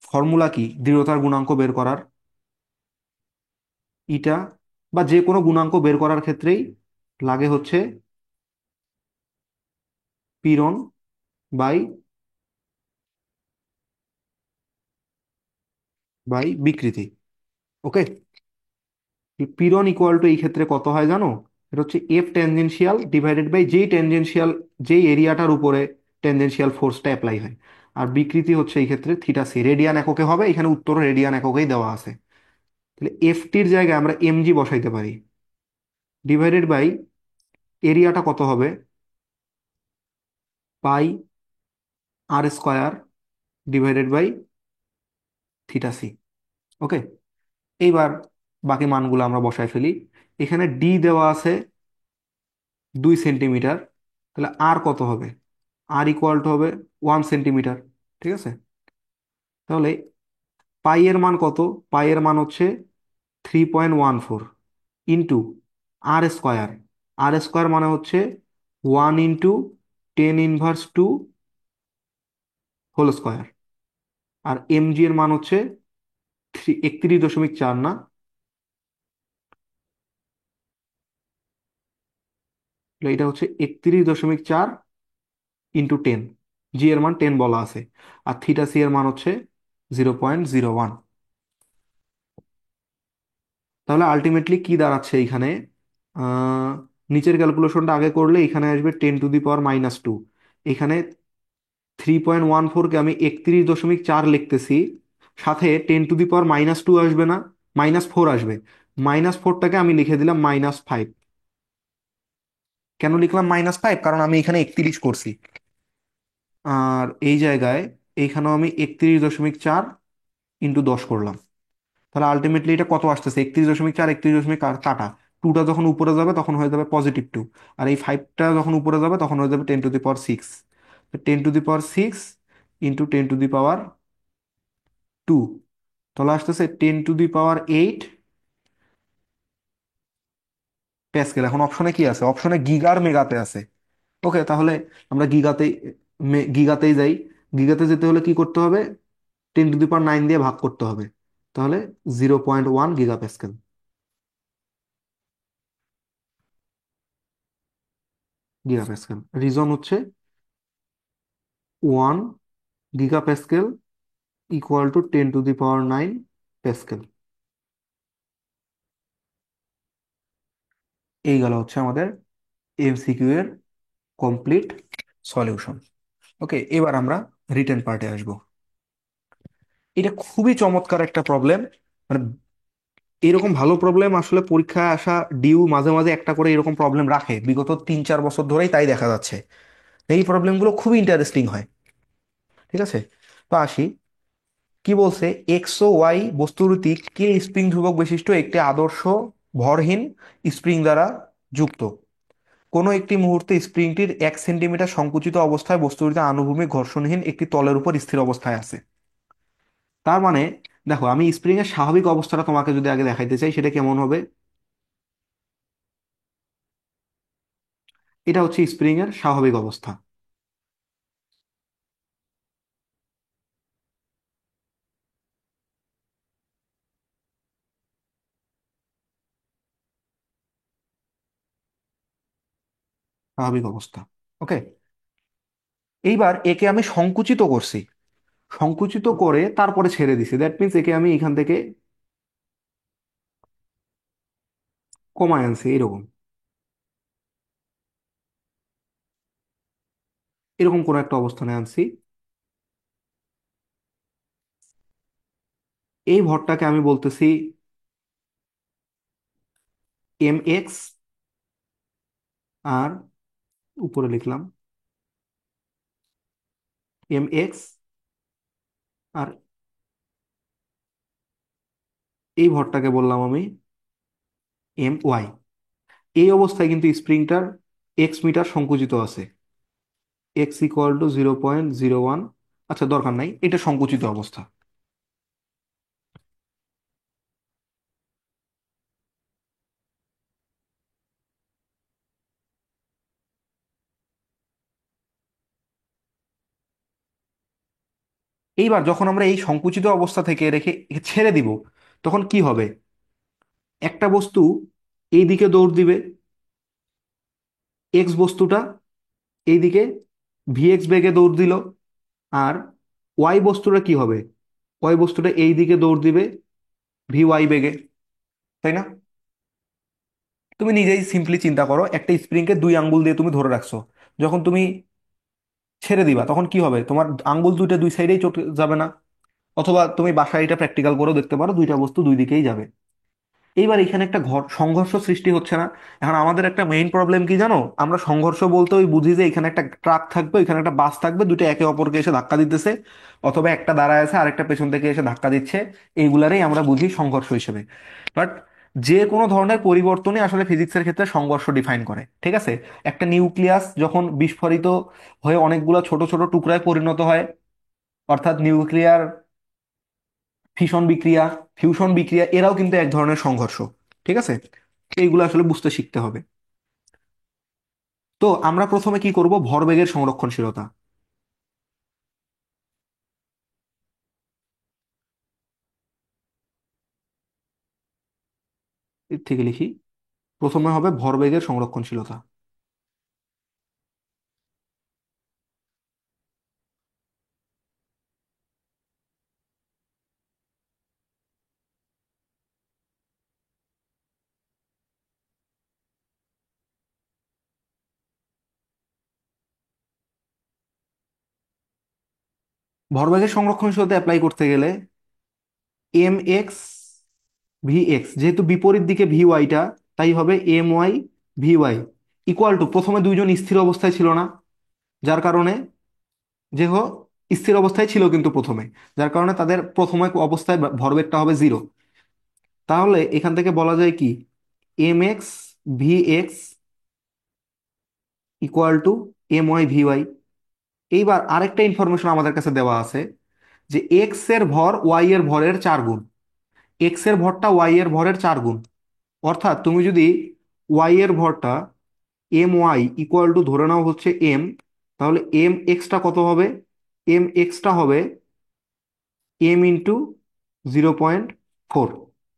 Speaker 1: ফর্মুলা কি দৃঢ়তার গুণাঙ্ক বের করার, ইটা, বা যে কোনো গুণাঙ্ক বের করার ক্ষেত্রেই লাগে হচ্ছে পীড়ন বাই বাই বিকৃতি। ওকে, পীড়ন ইকুয়াল টু এই ক্ষেত্রে কত হয় জানো, এটা হচ্ছে এফ ট্যানজেনশিয়াল ডিভাইডেড বাই যেই ট্যানজেনশিয়াল, যেই এরিয়াটার উপরে ট্যানজেনশিয়াল ফোর্সটা অ্যাপ্লাই হয়, আর বিকৃতি হচ্ছে এই ক্ষেত্রে θc, রেডিয়ান এককে হবে, এখানে উত্তর রেডিয়ান এককেই দেওয়া আছে, তাহলে এফ টির জায়গায় আমরা mg বসাইতে পারি, ডিভাইডেড বাই এরিয়াটা কত হবে, πr² ডিভাইডেড বাই θc। ওকে, এইবার বাকি মানগুলো আমরা বসায় ফেলি, এখানে ডি দেওয়া আছে 2 সেন্টিমিটার, তাহলে আর কত হবে, আর ইকুয়াল টু হবে 1 সেন্টিমিটার। ঠিক আছে, তাহলে পাই এর মান কত, পাই এর মান হচ্ছে 3.14 ইন্টু r², r² মানে হচ্ছে 1 ইন্টু 10⁻² হোল স্কোয়ার, আর mg এর মান হচ্ছে 31.4 না, এটা হচ্ছে 31.4 ইন্টু 10। জি এর মান 10 বলা আছে, আর থিটা সি এর মান হচ্ছে 0.01। তাহলে আলটিমেটলি কি দাঁড়াচ্ছে এইখানে? আহ, নিচের ক্যালকুলেশনটা আগে করলে এখানে আসবে 10⁻²। এখানে 3.14কে আমি 31.4 লিখতেছি, সাথে 10⁻², আসবে না, -4 আসবে। -4টাকে আমি লিখে দিলাম -5। কেন লিখলাম -5? কারণ আমি এখানে 31 করছি, আর এই জায়গায় এইখানেও আমি 31.4 ইন্টু 10 করলাম। তাহলে আলটিমেটলি এটা কত আসতেছে? 31.4, 31 দশমিক কাটা, টুটা যখন উপরে যাবে তখন হয়ে যাবে +2, আর এই 5টা যখন উপরে যাবে তখন হয়ে যাবে 10⁶। 10⁶ ইন্টু 10⁻², তাহলে আসতেছে 10⁸ প্যাসকেল। এখন অপশনে কি আছে? অপশনে গিগার মেগাতে আছে। ওকে, তাহলে আমরা গিগাতেই যাই। গিগাতে যেতে হলে কি করতে হবে? 10⁹ দিয়ে ভাগ করতে হবে, তাহলে 0.1 giga Pascal. Giga Pascal reason হচ্ছে 1 গিগা প্যাসকেল ইকুয়াল টু 10⁹ এই গেল হচ্ছে আমাদের এমসিকিউ এর কমপ্লিট সলিউশন। ওকে, এবার আমরা রিটেন পার্টে আসব। এটা খুবই চমৎকার একটা প্রবলেম, মানে এরকম ভালো প্রবলেম আসলে পরীক্ষায় আসা ডিউ মাঝে মাঝে একটা করে এরকম প্রবলেম রাখে, বিগত 3-4 বছর ধরেই তাই দেখা যাচ্ছে। এই প্রবলেমগুলো খুবই ইন্টারেস্টিং হয়। ঠিক আছে, তো আসি। কি বলছে? এক্স ও ওয়াই বস্তু দুটি কে স্প্রিং ধ্রুবক বিশিষ্ট একটি আদর্শ ভরহীন স্প্রিং দ্বারা যুক্ত। কোনো একটি মুহূর্তে স্প্রিংটির 1 সেন্টিমিটার সংকুচিত অবস্থায় বস্তুটিতে আনুভূমিক ঘর্ষণহীন একটি তলের উপর স্থির অবস্থায় আছে। তার মানে দেখো, আমি স্প্রিং এর স্বাভাবিক অবস্থাটা তোমাকে যদি আগে দেখাইতে চাই, সেটা কেমন হবে? এটা হচ্ছে স্প্রিং এর স্বাভাবিক অবস্থা। স্বাভাবিক অবস্থা। ওকে, এইবার একে আমি সংকুচিত করছি, সংকুচিত করে তারপরে ছেড়ে দিছি। দ্যাট মিন্স একে আমি এখান থেকে কমায় আনছি, এরকম এরকম কোনো একটা অবস্থানে আনছি। এই ভরটাকে আমি বলতেছি mx, আর উপরে লিখলাম mx, আর এই ভরটাকে বললাম আমি my। এই অবস্থায় কিন্তু স্প্রিংটার x মিটার সংকুচিত আছে, x = 0.01। আচ্ছা, দরকার নাই, এটা সংকুচিত অবস্থা। এইবার যখন আমরা এই সংকুচিত অবস্থা থেকে রেখে একে ছেড়ে দিব, তখন কি হবে? একটা বস্তু এই দিকে দৌড় দিবে, এক্স বস্তুটা এইদিকে ভিএক্স বেগে দৌড় দিল, আর ওয়াই বস্তুটা কি হবে? ওয়াই বস্তুটা এই দিকে দৌড় দিবে ভি ওয়াই বেগে, তাই না? তুমি নিজেই সিম্পলি চিন্তা করো, একটা স্প্রিংকে 2 আঙ্গুল দিয়ে তুমি ধরে রাখছো, যখন তুমি ছেড়ে দিবা তখন কি হবে? তোমার আঙ্গুল দুইটা দুই সাইডেই চলে যাবে না? অথবা তুমি বাসায় এটা প্র্যাকটিক্যাল করেও দেখতে পারো, দুইটা বস্তু দুই দিকেই যাবে। এইবার এখানে একটা সংঘর্ষ সৃষ্টি হচ্ছে না? এখন আমাদের একটা মেইন প্রবলেম কি জানো? আমরা সংঘর্ষ বলতে ওই বুঝি যে এখানে একটা ট্রাক থাকবে, এখানে একটা বাস থাকবে, দুটো একে অপরকে এসে ধাক্কা দিতেছে, অথবা একটা দাঁড়ায় আছে আরেকটা পেছন থেকে এসে ধাক্কা দিচ্ছে। এইগুলারই আমরা বুঝি সংঘর্ষ হিসেবে। বাট যে কোনো ধরনের পরিবর্তনই আসলে ফিজিক্সের ক্ষেত্রে সংঘর্ষ ডিফাইন করে। ঠিক আছে, একটা নিউক্লিয়াস যখন বিস্ফোরিত হয়ে অনেকগুলো ছোট ছোট টুকরায় পরিণত হয়, অর্থাৎ নিউক্লিয়ার ফিশন বিক্রিয়া, ফিউশন বিক্রিয়া, এরাও কিন্তু এক ধরনের সংঘর্ষ। ঠিক আছে, এইগুলো আসলে বুঝতে শিখতে হবে। তো আমরা প্রথমে কি করব? ভরবেগের সংরক্ষণশীলতা। এর থেকে লিখি, প্রথমে হবে ভরবেগের সংরক্ষণশীলতা। ভরবেগের সংরক্ষণশীলতা অ্যাপ্লাই করতে গেলে এম এক্স ভি এক্স, যেহেতু বিপরীত দিকে ভি ওয়াইটা, তাই হবে m y v y equal to, প্রথমে দুইজন স্থির অবস্থায় ছিল না, যার কারণে যে স্থির অবস্থায় ছিল কিন্তু প্রথমে, যার কারণে তাদের প্রথম অবস্থায় ভরবেগটা হবে জিরো। তাহলে এখান থেকে বলা যায় কি, m x v x equal to m y v y. এইবার আরেকটা ইনফরমেশন আমাদের কাছে দেওয়া আছে যে এক্স এর ভর ওয়াই এর ভরের 4 গুণ, এক্স এর ভরটা ওয়াই এর ভরের 4 গুণ। অর্থাৎ তুমি যদি ওয়াই এর ভরটা এম ওয়াই ইকুয়াল টু ধরে নাও হচ্ছে এম, তাহলে এম এক্সটা কত হবে? এম এক্সটা হবে এম ইন্টু 0.4,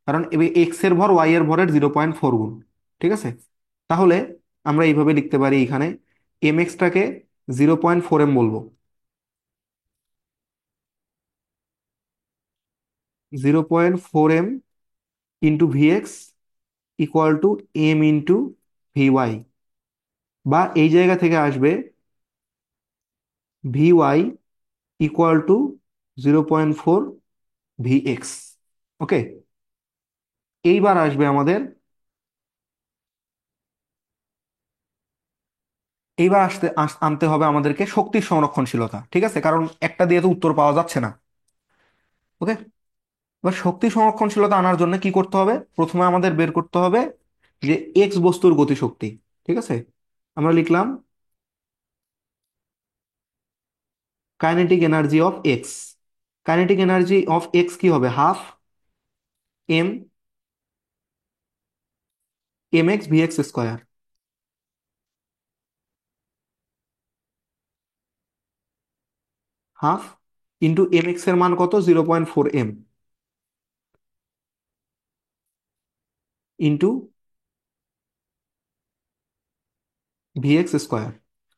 Speaker 1: কারণ এক্স এর ভর ওয়াই এর ভরের 0.4 গুণ। ঠিক আছে, তাহলে আমরা এইভাবে লিখতে পারি এখানে এম এক্সটাকে 0.4 এম বলবো, 0.4 m into v x equal to M into v y, বা এই জায়গা থেকে আসবে v y equal to 0.4 v x. Okay, এইবার আসবে আমাদের, এইবার আনতে হবে আমাদেরকে শক্তির সংরক্ষণশীলতা। ঠিক আছে, কারণ একটা দিয়ে তো উত্তর পাওয়া যাচ্ছে না। ওকে, এবার শক্তি সংরক্ষণশীলতা আনার জন্য কি করতে হবে? প্রথমে আমাদের বের করতে হবে যে এক্স বস্তুর গতিশক্তি। ঠিক আছে, আমরা লিখলাম kinetic energy of x. Kinetic energy of x কি হবে? Half m m x v x square, half into m x এর মান কত? 0.4 m into v x square.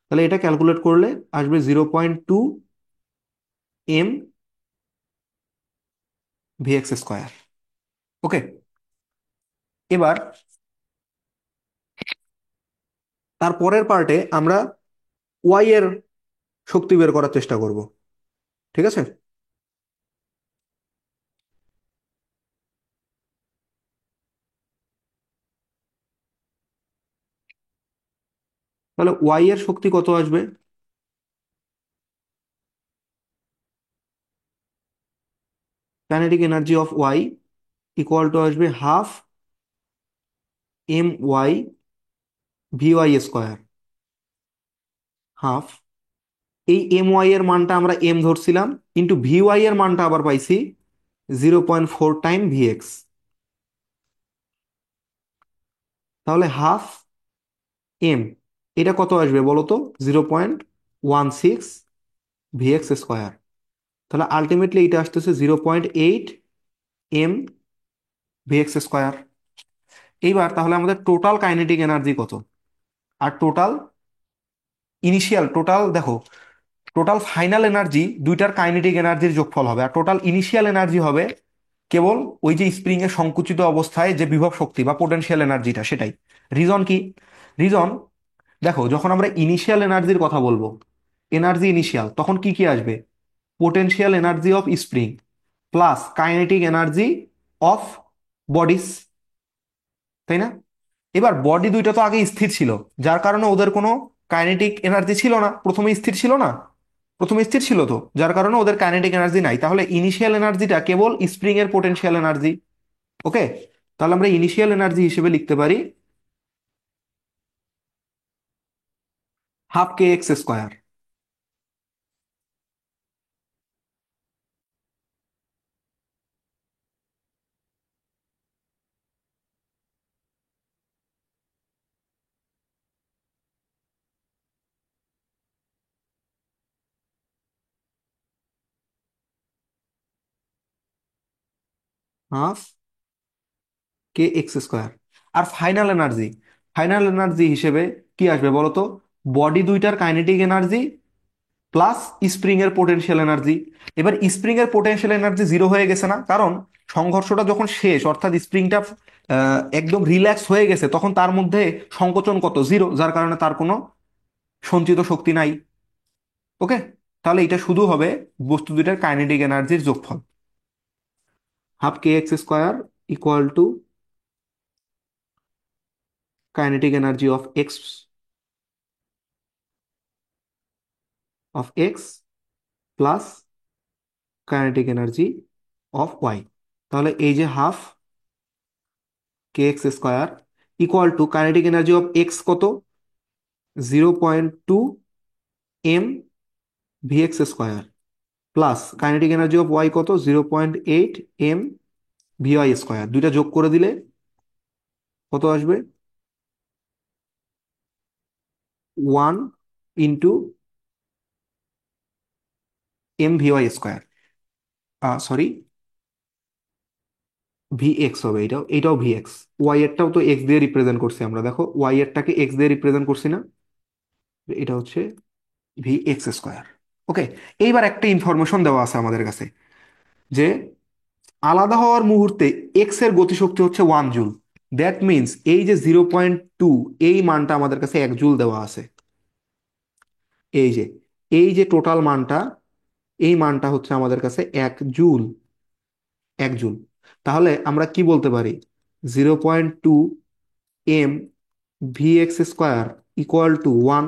Speaker 1: তাহলে এটা ক্যালকুলেট করলে আসবে 0.2 m v x square. Okay, এবার তার পরের পার্টে আমরা ওয়াই এর শক্তি বের করার চেষ্টা করব। ঠিক আছে, তাহলে ওয়াই এর শক্তি কত আসবে? Kinetic energy of y equal to আসবে half m y v y square, half এই এম ওয়াই এর মানটা আমরা এম ধরছিলাম, ইন্টু ভি ওয়াই এর মানটা আবার পাইছি 0.4 টাইম ভি এক্স। তাহলে হাফ এম, এটা কত আসবে বলো তো? 0.16 ভি এক্স স্কোয়ার। তাহলে আলটিমেটলি এটা আসতেছে 0.8 এম ভি এক্স স্কোয়ার। এইবার তাহলে আমাদের টোটাল কাইনেটিক এনার্জি কত? আর টোটাল ইনিশিয়াল, টোটাল দেখো, টোটাল ফাইনাল এনার্জি দুইটার কাইনেটিক এনার্জির যোগফল হবে, আর টোটাল ইনিশিয়াল এনার্জি হবে কেবল ওই যে স্প্রিং এর সংকুচিত অবস্থায় যে বিভব শক্তি বা পোটেনশিয়াল এনার্জিটা, সেটাই। রিজন কি? রিজন, দেখো যখন আমরা ইনিশিয়াল এনার্জির কথা বলবো, এনার্জি ইনিশিয়াল, তখন কি কি আসবে? Potential energy of spring plus kinetic energy of bodies, তাই না? এবার বডি দুইটা তো আগে স্থির ছিল, যার কারণে ওদের কোনো কাইনেটিক এনার্জি ছিল না, প্রথমে স্থির ছিল না, প্রথমে স্থির ছিল তো, যার কারণে ওদের কাইনেটিক এনার্জি নাই। তাহলে ইনিশিয়াল এনার্জিটা কেবল স্প্রিং এর পোটেনশিয়াল এনার্জি। ওকে, তাহলে আমরা ইনিশিয়াল এনার্জি হিসেবে লিখতে পারি half k x square. Half k x square. আর ফাইনাল এনার্জি, ফাইনাল এনার্জি হিসেবে কি আসবে বলো তো? বডি দুইটার কাইনেটিক এনার্জি প্লাস স্প্রিং এর পোটেনশিয়াল এনার্জি। এবার স্প্রিং এর পোটেনশিয়াল এনার্জি জিরো হয়ে গেছে না, কারণ সংঘর্ষটা যখন শেষ, অর্থাৎ স্প্রিংটা একদম রিল্যাক্স হয়ে গেছে, তখন তার মধ্যে সংকোচন কত? জিরো, যার কারণে তার কোনো সঞ্চিত শক্তি নাই। ওকে, তাহলে এটা শুধু হবে বস্তু দুইটার কাইনেটিক এনার্জির যোগফল। Half k x square equal to kinetic energy of x plus kinetic energy of y. তাহলে এই যে half k x square equal to kinetic energy of x কত, 0.2 m v x square, plus kinetic energy of y কত, 0.8 M v y square. দুইটা যোগ করে দিলে কত আসবে, 1 × m v y square. Sorry, v x হবে, এটাও ভি এক্স। ওয়াই এরটাও তো এক্স দিয়ে রিপ্রেজেন্ট করছি আমরা, দেখো ওয়াই এরটাকে এক্স দিয়ে রিপ্রেজেন্ট করছি না, এটা হচ্ছে ভি এক্স স্কোয়ার। ওকে, এইবার একটা ইনফরমেশন দেওয়া আছে আমাদের কাছে যে আলাদা হওয়ার মুহূর্তে এক্স এর গতিশক্তি হচ্ছে 1 জুল। দ্যাট মিনস এই যে 0.2, এই মানটা আমাদের কাছে 1 জুল দেওয়া আছে। এই যে এই যে টোটাল মানটা, এই মানটা হচ্ছে আমাদের কাছে 1 জুল। 1 জুল। তাহলে আমরা কি বলতে পারি, 0.2 m v x square equal to 1।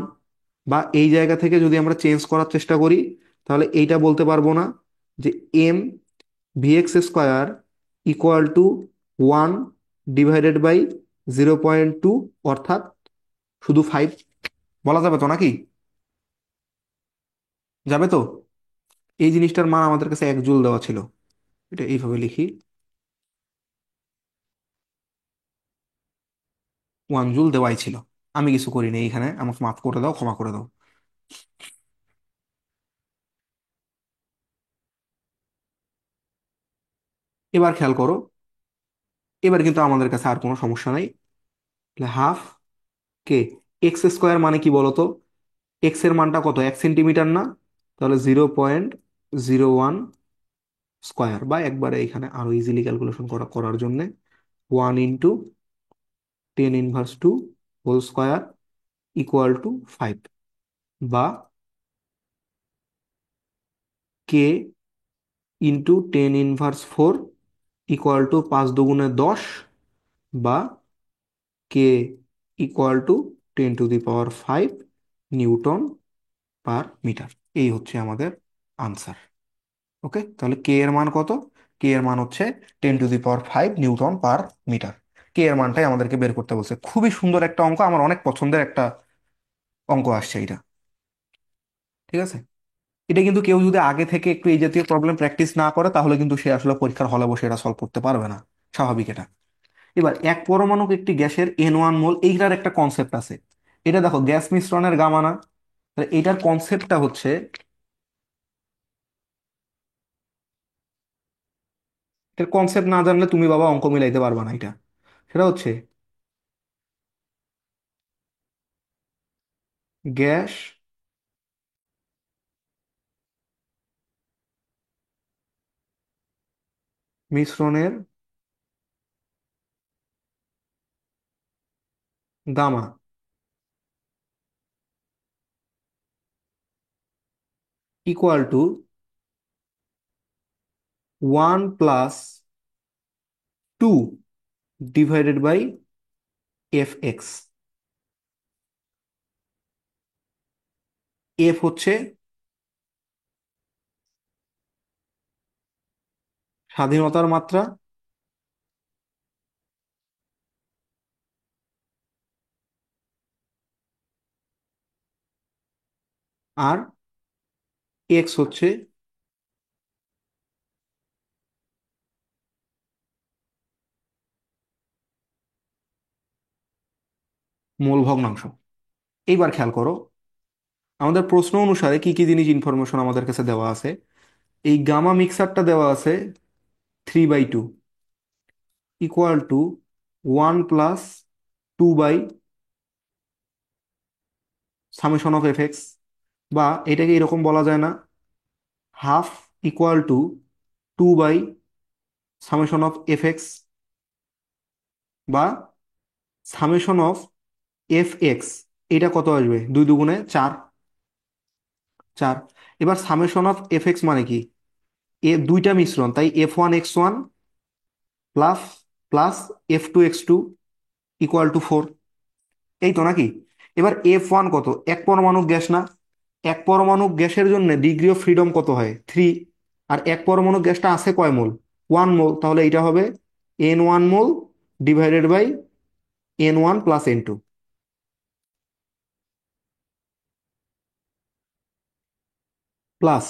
Speaker 1: বা এই জায়গা থেকে যদি আমরা চেঞ্জ করার চেষ্টা করি, তাহলে এইটা বলতে পারবো না যে m v x square equal to 1/0.2, অর্থাৎ শুধু 5 বলা যাবে তো নাকি? যাবে তো? এই জিনিসটার মান আমাদের কাছে 1 জুল দেওয়া ছিল, এটা এইভাবে লিখি, 1 জুল দেওয়াই ছিল। আমি কিছু করিনি এইখানে, আমাকে মাফ করে দাও, ক্ষমা করে দাও। এবার খেয়াল করো, এবার কিন্তু আমাদের কাছে আর কোনো সমস্যা নাই। হাফ কে এক্স স্কোয়ার মানে কি বলতো, এক্স এর মানটা কত, 1 সেন্টিমিটার না? তাহলে 0.01 স্কোয়ার, বা একবারে এখানে আরো ইজিলি ক্যালকুলেশন করার জন্য 1 × 10⁻²² ইকুয়াল টু 5, বা কে × 10⁻⁴ ইকুয়াল টু 5×2 = 10, বা k equal to 10⁵ newton per metre. এই হচ্ছে আমাদের আনসার। ওকে, তাহলে কে এর মান কত? কে এর মান হচ্ছে 10⁵ নিউটন পার মিটার। কে এর মানটাই আমাদেরকে বের করতে বলছে। খুবই সুন্দর একটা অঙ্ক, আমার অনেক পছন্দের একটা অঙ্ক আসছে এটা। ঠিক আছে, এটা কিন্তু কেউ যদি আগে থেকে একটু এই জাতীয় প্রবলেম প্র্যাকটিস না করে, তাহলে কিন্তু সে আসলে পরীক্ষার হলে বসে এটা সলভ করতে পারবে না, স্বাভাবিক এটা। এবার এক পরমাণুক একটি গ্যাসের N1 মোল, এইটার একটা কনসেপ্ট আছে। এটা দেখো গ্যাস মিশ্রণের গামানা, তাহলে এটার কনসেপ্টটা হচ্ছে, এটার কনসেপ্ট না জানলে তুমি বাবা অঙ্ক মিলাইতে পারবা না। এটা সেটা হচ্ছে গ্যাস মিশ্রণের gamma equal to 1+2/Fx। F হচ্ছে স্বাধীনতার মাত্রা, আর এক্স হচ্ছে মোল ভগ্নাংশ। এইবার খেয়াল করো, আমাদের প্রশ্ন অনুসারে কি কি জিনিস ইনফরমেশন আমাদের কাছে দেওয়া আছে। এই গামা মিক্সারটা দেওয়া আছে 3/2 ইকুয়াল টু 1+2/(Fx), বা এটাকে এরকম বলা যায় না, হাফ ইকুয়াল টু 2/(Fx), বা (Fx), এটা কত আসবে, 2×2 = 4। 4। এবার সামেশন অফ এফ এক্স মানে কি, এ দুইটা মিশ্রণ, তাই f1 x1 plus plus f2 x2 equal to 4। এই তো নাকি? এবার F1 কত, এক পরমাণু গ্যাস না, এক পরমাণু গ্যাসের জন্য ডিগ্রি অফ ফ্রিডম কত হয়, 3। আর এক পরমাণু গ্যাসটা আছে কয় মোল, 1 মোল, তাহলে এটা হবে N1 mole divided by N1 plus N2 plus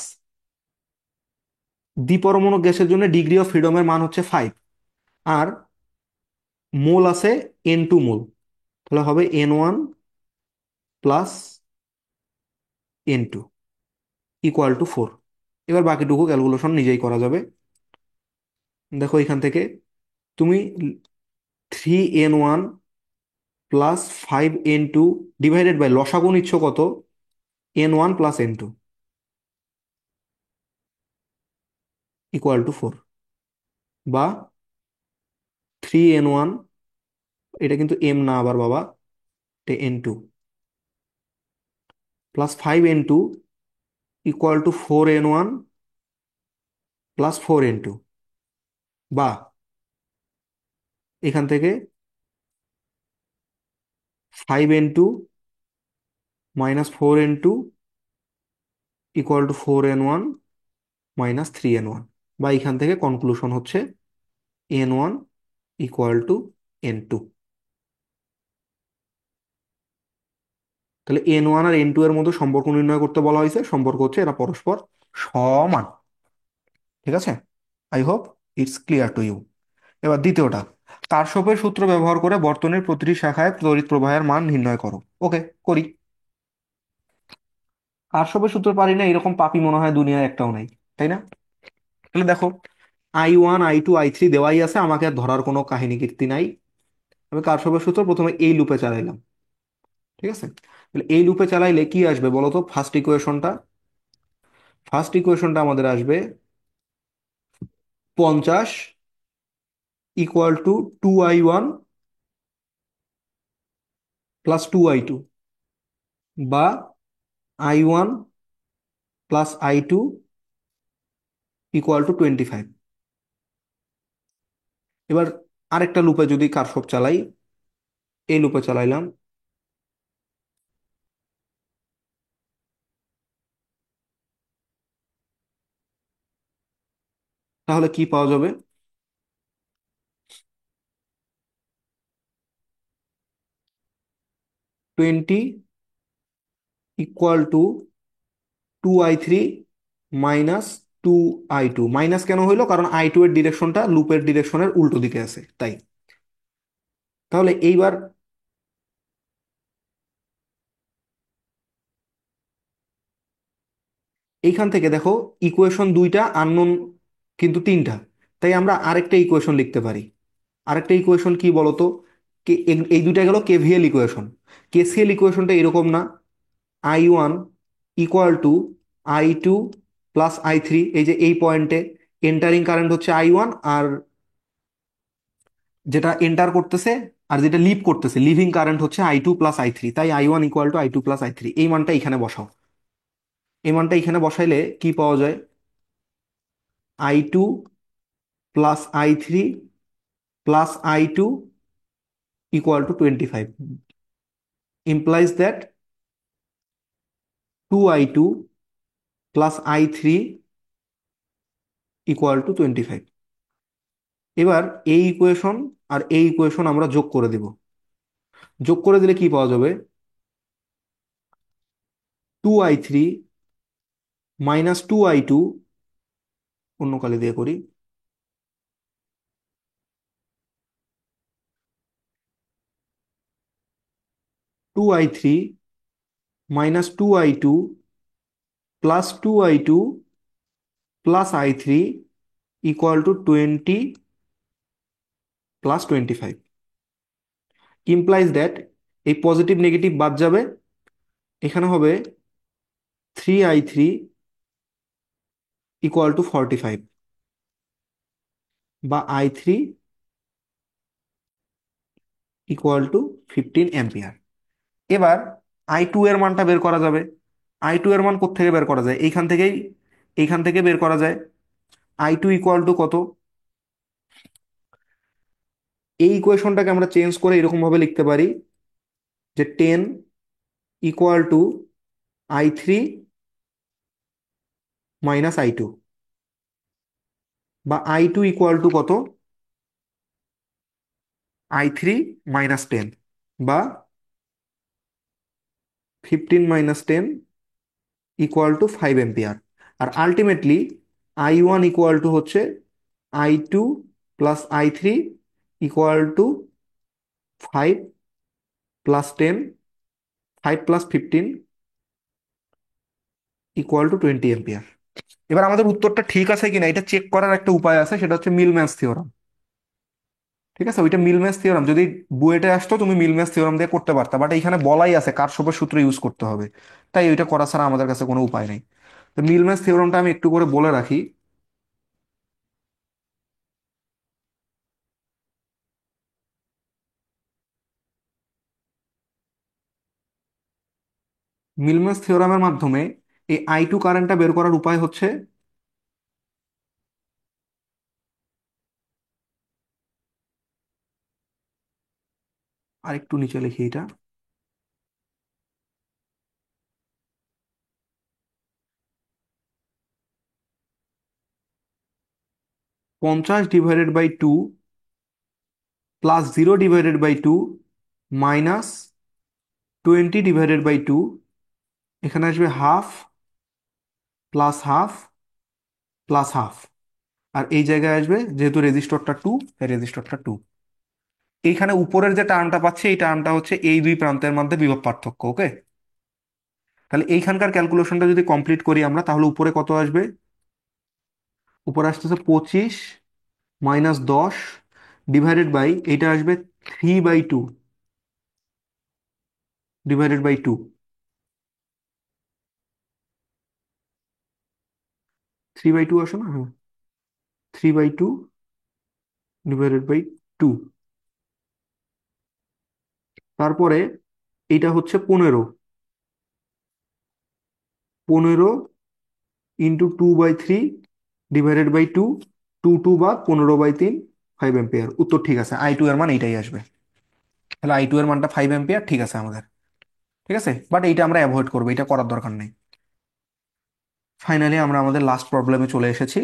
Speaker 1: দ্বিপরমাণু গ্যাসের জন্য ডিগ্রি অফ ফ্রিডমের মান হচ্ছে 5, আর মোল আছে N2 মোল, তাহলে হবে N1 plus N2 equal to 4। এবার বাকিটুকু ক্যালকুলেশন নিজেই করা যাবে। দেখো এখান থেকে তুমি 3N1 plus 5N2 divided by লসাগু নিচ্ছ কত, N1 plus N2 equal to 4, বা 3N1, এটা কিন্তু এম না আবার বাবা, এটা N2 plus 5N2 equal to 4N1 plus 4N2, বা এখান থেকে 5N2 minus 4N2 equal to 4N1 minus 3N1, বা এখান থেকে কনক্লুশন হচ্ছে N1 ইকুয়াল টু N2। তাহলে N1 আর N2 এর মধ্যে সম্পর্ক নির্ণয় করতে বলা হয়েছে, সম্পর্ক হচ্ছে এরা পরস্পর সমান। ঠিক আছে, I hope it's clear to you. এবার দ্বিতীয়টা, কারশফের সূত্র ব্যবহার করে বর্তনীর প্রতিটি শাখায় তড়িৎ প্রবাহের মান নির্ণয় করো। ওকে, করি। কারশফের সূত্র পারি না এরকম পাপী মনে হয় দুনিয়ায় একটাও নাই, তাই না? তাহলে দেখো, I1 I2 I3 দেওয়াই আছে, আমাকে আর ধরার কোনো কাহিনী কীর্তি নাই। আমি কারশফের সূত্র প্রথমে এই লুপে চালাইলাম। ঠিক আছে, তাহলে এই লুপে চালাইলে কি আসবে বলো তো, ফার্স্ট ইকুয়েশনটা আমাদের আসবে 50 equal to 2I1 plus 2I2, বা I1 plus I2 equal to 25। এবার আরেকটা লুপে যদি কারশফ চালাই, এই লুপে চালাইলাম, তাহলে কি পাওয়া যাবে, 20 equal to 2I3 minus 2I2। Minus কেন হইলো, কারণ I2 এর ডিরেকশনটা লুপের ডিরেকশনের উল্টো দিকে আছে তাই। তাহলে এইবার এইখান থেকে দেখো, ইকুয়েশন দুইটা আননোন কিন্তু তিনটা, তাই আমরা আরেকটা ইকুয়েশন লিখতে পারি। আরেকটা ইকুয়েশন কি বলতো, এই দুইটা গেল কেভিএল ইকুয়েশন। কেসিএল ইকুয়েশনটা এরকম না, I1 equal two I2 plus I3, এই যে এই পয়েন্টে এন্টারিং কারেন্ট হচ্ছে I1, আর যেটা এন্টার করতেছে আর যেটা লিভ করতেছে লিভিং কারেন্ট হচ্ছে I2 প্লাস I3, তাই I1 equal two I2 plus I3, এই মানটা এখানে বসাও। এই মানটা এখানে বসাইলে কি পাওয়া যায়, I2 plus I3 plus I2 equal to 25, implies that 2I2 plus I3 equal two 25। এবার এই ইকুয়েশন আর এই ইকুয়েশন আমরা যোগ করে দিব। যোগ করে দিলে কি পাওয়া যাবে, 2I3 মাইনাস 2I2, অন্য কালি দিয়ে করি, 2I3 minus 2I2 plus 2I2 plus I3 equal to 20 plus 25, implies that এই পজিটিভ নেগেটিভ বাদ যাবে, এখানে হবে 3I3 ইকুয়াল টু 45, বা I3 ইকুয়াল টু 15 অ্যাম্পিয়ার। এবার I2 এর মানটা বের করা যাবে, আই টু এর মান কোত্থেকে বের করা যায়? এইখান থেকে বের করা যায়। আই টু ইকুয়াল টু কত? এই ইকুয়েশনটাকে আমরা চেঞ্জ করে এরকম ভাবে লিখতে পারি যে 10 equal two I3 minus I2, বা I2 ইকুয়াল টু কত? I3 মাইনাস 10, বা 15 - 10 ইকুয়াল টু 5 এম্পিয়ার। আর আলটিমেটলি I1 ইকুয়াল টু হচ্ছে I2 plus I3 equal to 5 + 10, 5 + 15 equal to 20 ampere. এবার আমাদের উত্তরটা ঠিক আছে কিনা এটা চেক করার একটা উপায় আছে, সেটা হচ্ছে মিলম্যান্স থিওরাম। ঠিক আছে, ওইটা মিলম্যান্স থিওরাম যদি বুয়েটে আসতো তুমি মিলম্যান্স থিওরাম দিয়ে করতে পারতা, বাট এখানে বলাই আছে কার্শফের সূত্র ইউজ করতে হবে। তাই ওইটা করা ছাড়া আমাদের কাছে কোনো উপায় নেই। তো মিলম্যান্স থিওরামটা আমি একটু করে বলে রাখি। মিলম্যান্স থিওরামের মাধ্যমে এই I2 কারেন্টটা বের করার উপায় হচ্ছে, আর একটু নিচে লিখি এটা, 50/2 প্লাস 0/2 মাইনাস 20/2, এখানে আসবে half plus half plus half. আর এই জায়গায় আসবে যেহেতু রেজিস্টরটা 2, রেজিস্টরটা 2। এইখানে উপরের যে টার্মটা পাচ্ছি এই টার্মটা হচ্ছে এই দুই প্রান্তের মধ্যে বিভব পার্থক্য। ওকে, তাহলে এইখানকার ক্যালকুলেশনটা যদি কমপ্লিট করি আমরা, তাহলে উপরে কত আসবে? উপরে আসতেছে 25 - 10 ডিভাইডেড বাই এটা আসবে 3/2 ডিভাইডেড বাই 2। 3/2 আসে না? হ্যাঁ, 3/2 ডিভাইডেড বাই 2। তারপরে এটা হচ্ছে 15 ইন্টু 2/3 ডিভাইডেড বাই 2, 2 বা 15/3, 5 এম্পিয়ার। উত্তর ঠিক আছে, I2 এর মান এইটাই আসবে। তাহলে I2 এর মানটা 5 এম্পিয়ার ঠিক আছে আমাদের। ঠিক আছে, বাট এইটা আমরা অ্যাভয়েড করবো, এটা করার দরকার নেই। ফাইনালি আমরা আমাদের লাস্ট প্রবলেমে চলে এসেছি।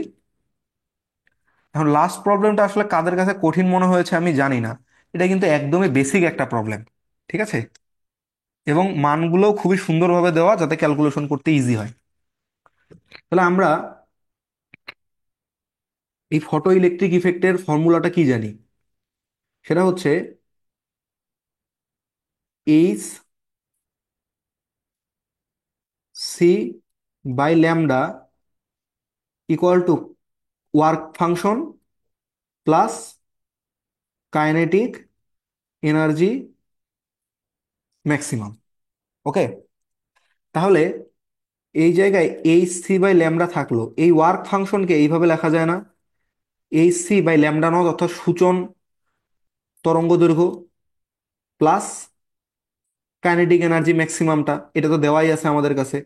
Speaker 1: এখন লাস্ট প্রবলেমটা আসলে কাদের কাছে কঠিন মনে হয়েছে আমি জানি না, এটা কিন্তু একদমই বেসিক একটা প্রবলেম। ঠিক আছে, এবং মানগুলো খুবই সুন্দরভাবে দেওয়া যাতে ক্যালকুলেশন করতে ইজি হয়। তাহলে আমরা এই ফটো ইলেকট্রিক ইফেক্টের ফর্মুলাটা কি জানি? সেটা হচ্ছে h c by lambda equal to work function plus kinetic energy maximum. Okay, তাহলে এই জায়গায় এইচ সি বাই ল্যামডা থাকলো, এই ওয়ার্ক ফাংশনকে এইভাবে লেখা যায় না? H c by lambda naught, অর্থাৎ সূচন তরঙ্গ দৈর্ঘ্য, প্লাস কাইনেটিক এনার্জি ম্যাক্সিমামটা, এটা তো দেওয়াই আছে আমাদের কাছে,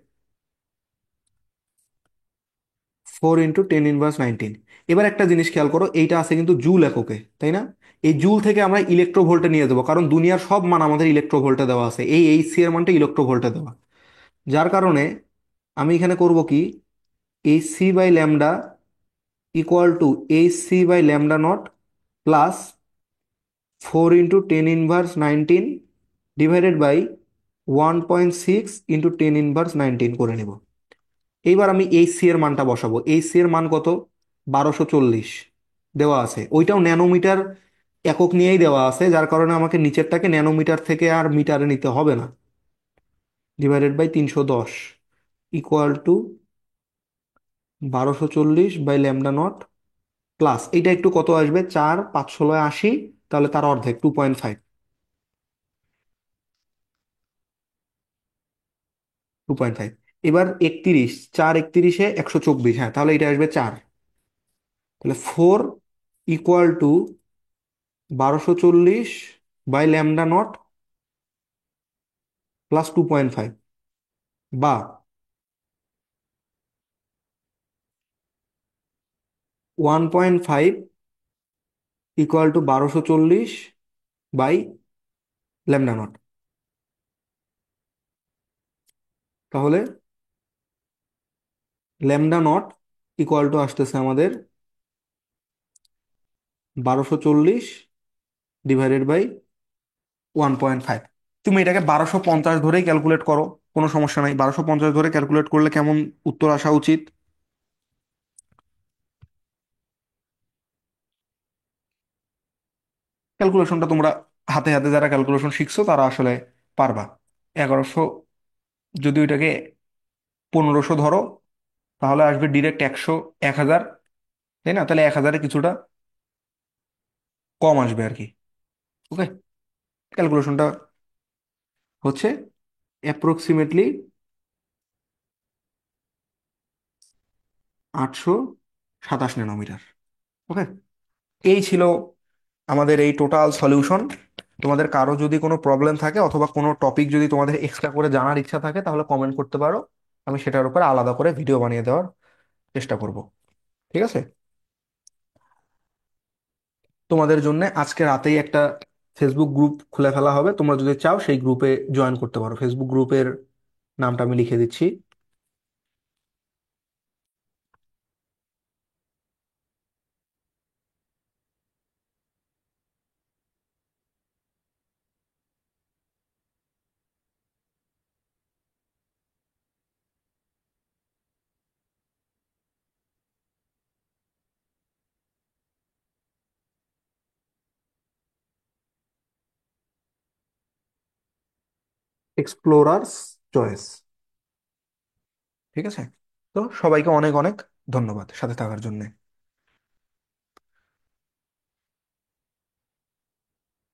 Speaker 1: 4 × 10⁻19। এবার একটা জিনিস খেয়াল করো, এইটা আছে কিন্তু জুল এককে, তাই না? এই জুল থেকে আমরা ইলেকট্রোভোল্টে নিয়ে দেবো, কারণ দুনিয়ার সব মান আমাদের ইলেকট্রোভোল্টে দেওয়া আছে, এই এইচ সি এর মানটা ইলেকট্রোভোল্টে দেওয়া। যার কারণে আমি এখানে করব কি, h c by lambda equal to h c by lambda naught plus 4 × 10⁻19 divided by 1.6 × 10⁻19 করে নেব। এইবার আমি এইচ সি এর মানটা বসাবো। এইচ সি এর মান কত? 1240 দেওয়া আছে, ওইটাও ন্যানোমিটার একক নিয়েই দেওয়া আছে, যার কারণে আমাকে নিচেরটাকে ন্যানোমিটার থেকে আর মিটারে নিতে হবে না। Divided by 310 equal to 1240/λ0 plus এইটা একটু কত আসবে, 4 × 5 = 80, তাহলে তার অর্ধেক 2.5। 2.5। এবার 31, 4 × 31 = 124, হ্যাঁ, তাহলে এটা আসবে 4। তাহলে 4 ইকুয়াল টু 1240/λ0 প্লাস 2.5, বা 1.5 equal to 1240 by lambda naught. তাহলে ল্যামডা নট ইকুয়াল টু আসতেছে আমাদের 1240 ডিভাইডেড বাই 1.5। তুমি এটাকে 1250 ধরেই ক্যালকুলেট করো, কোনো সমস্যা নাই। 1250 ধরে ক্যালকুলেট করলে কেমন উত্তর আসা উচিত? ক্যালকুলেশনটা তোমরা হাতে হাতে যারা ক্যালকুলেশন শিখছো তারা আসলে পারবা। 1100, যদি ওইটাকে 1500 ধরো, তাহলে আসবে ডিরেক্ট 100, 1000, তাই না? তাহলে 1000-এ কিছুটা কম আসবে আর কি। ওকে, ক্যালকুলেশনটা হচ্ছে অ্যাপ্রক্সিমেটলি 827 ন্যানোমিটার। ওকে, এই ছিল আমাদের এই টোটাল সলিউশন। তোমাদের কারো যদি কোনো প্রবলেম থাকে অথবা কোনো টপিক যদি তোমাদের এক্সট্রা করে জানার ইচ্ছা থাকে তাহলে কমেন্ট করতে পারো, আমি সেটার উপর আলাদা করে ভিডিও বানিয়ে দেওয়ার চেষ্টা করব। ঠিক আছে? তোমাদের জন্য আজকে রাতেই একটা ফেসবুক গ্রুপ খুলে ফেলা হবে, তোমরা যদি চাও সেই গ্রুপে জয়েন করতে পারো। ফেসবুক গ্রুপের নামটা আমি লিখে দিচ্ছি। Explorers choice. ঠিক আছে? তো সবাইকে অনেক অনেক ধন্যবাদ সাথে থাকার জন্য।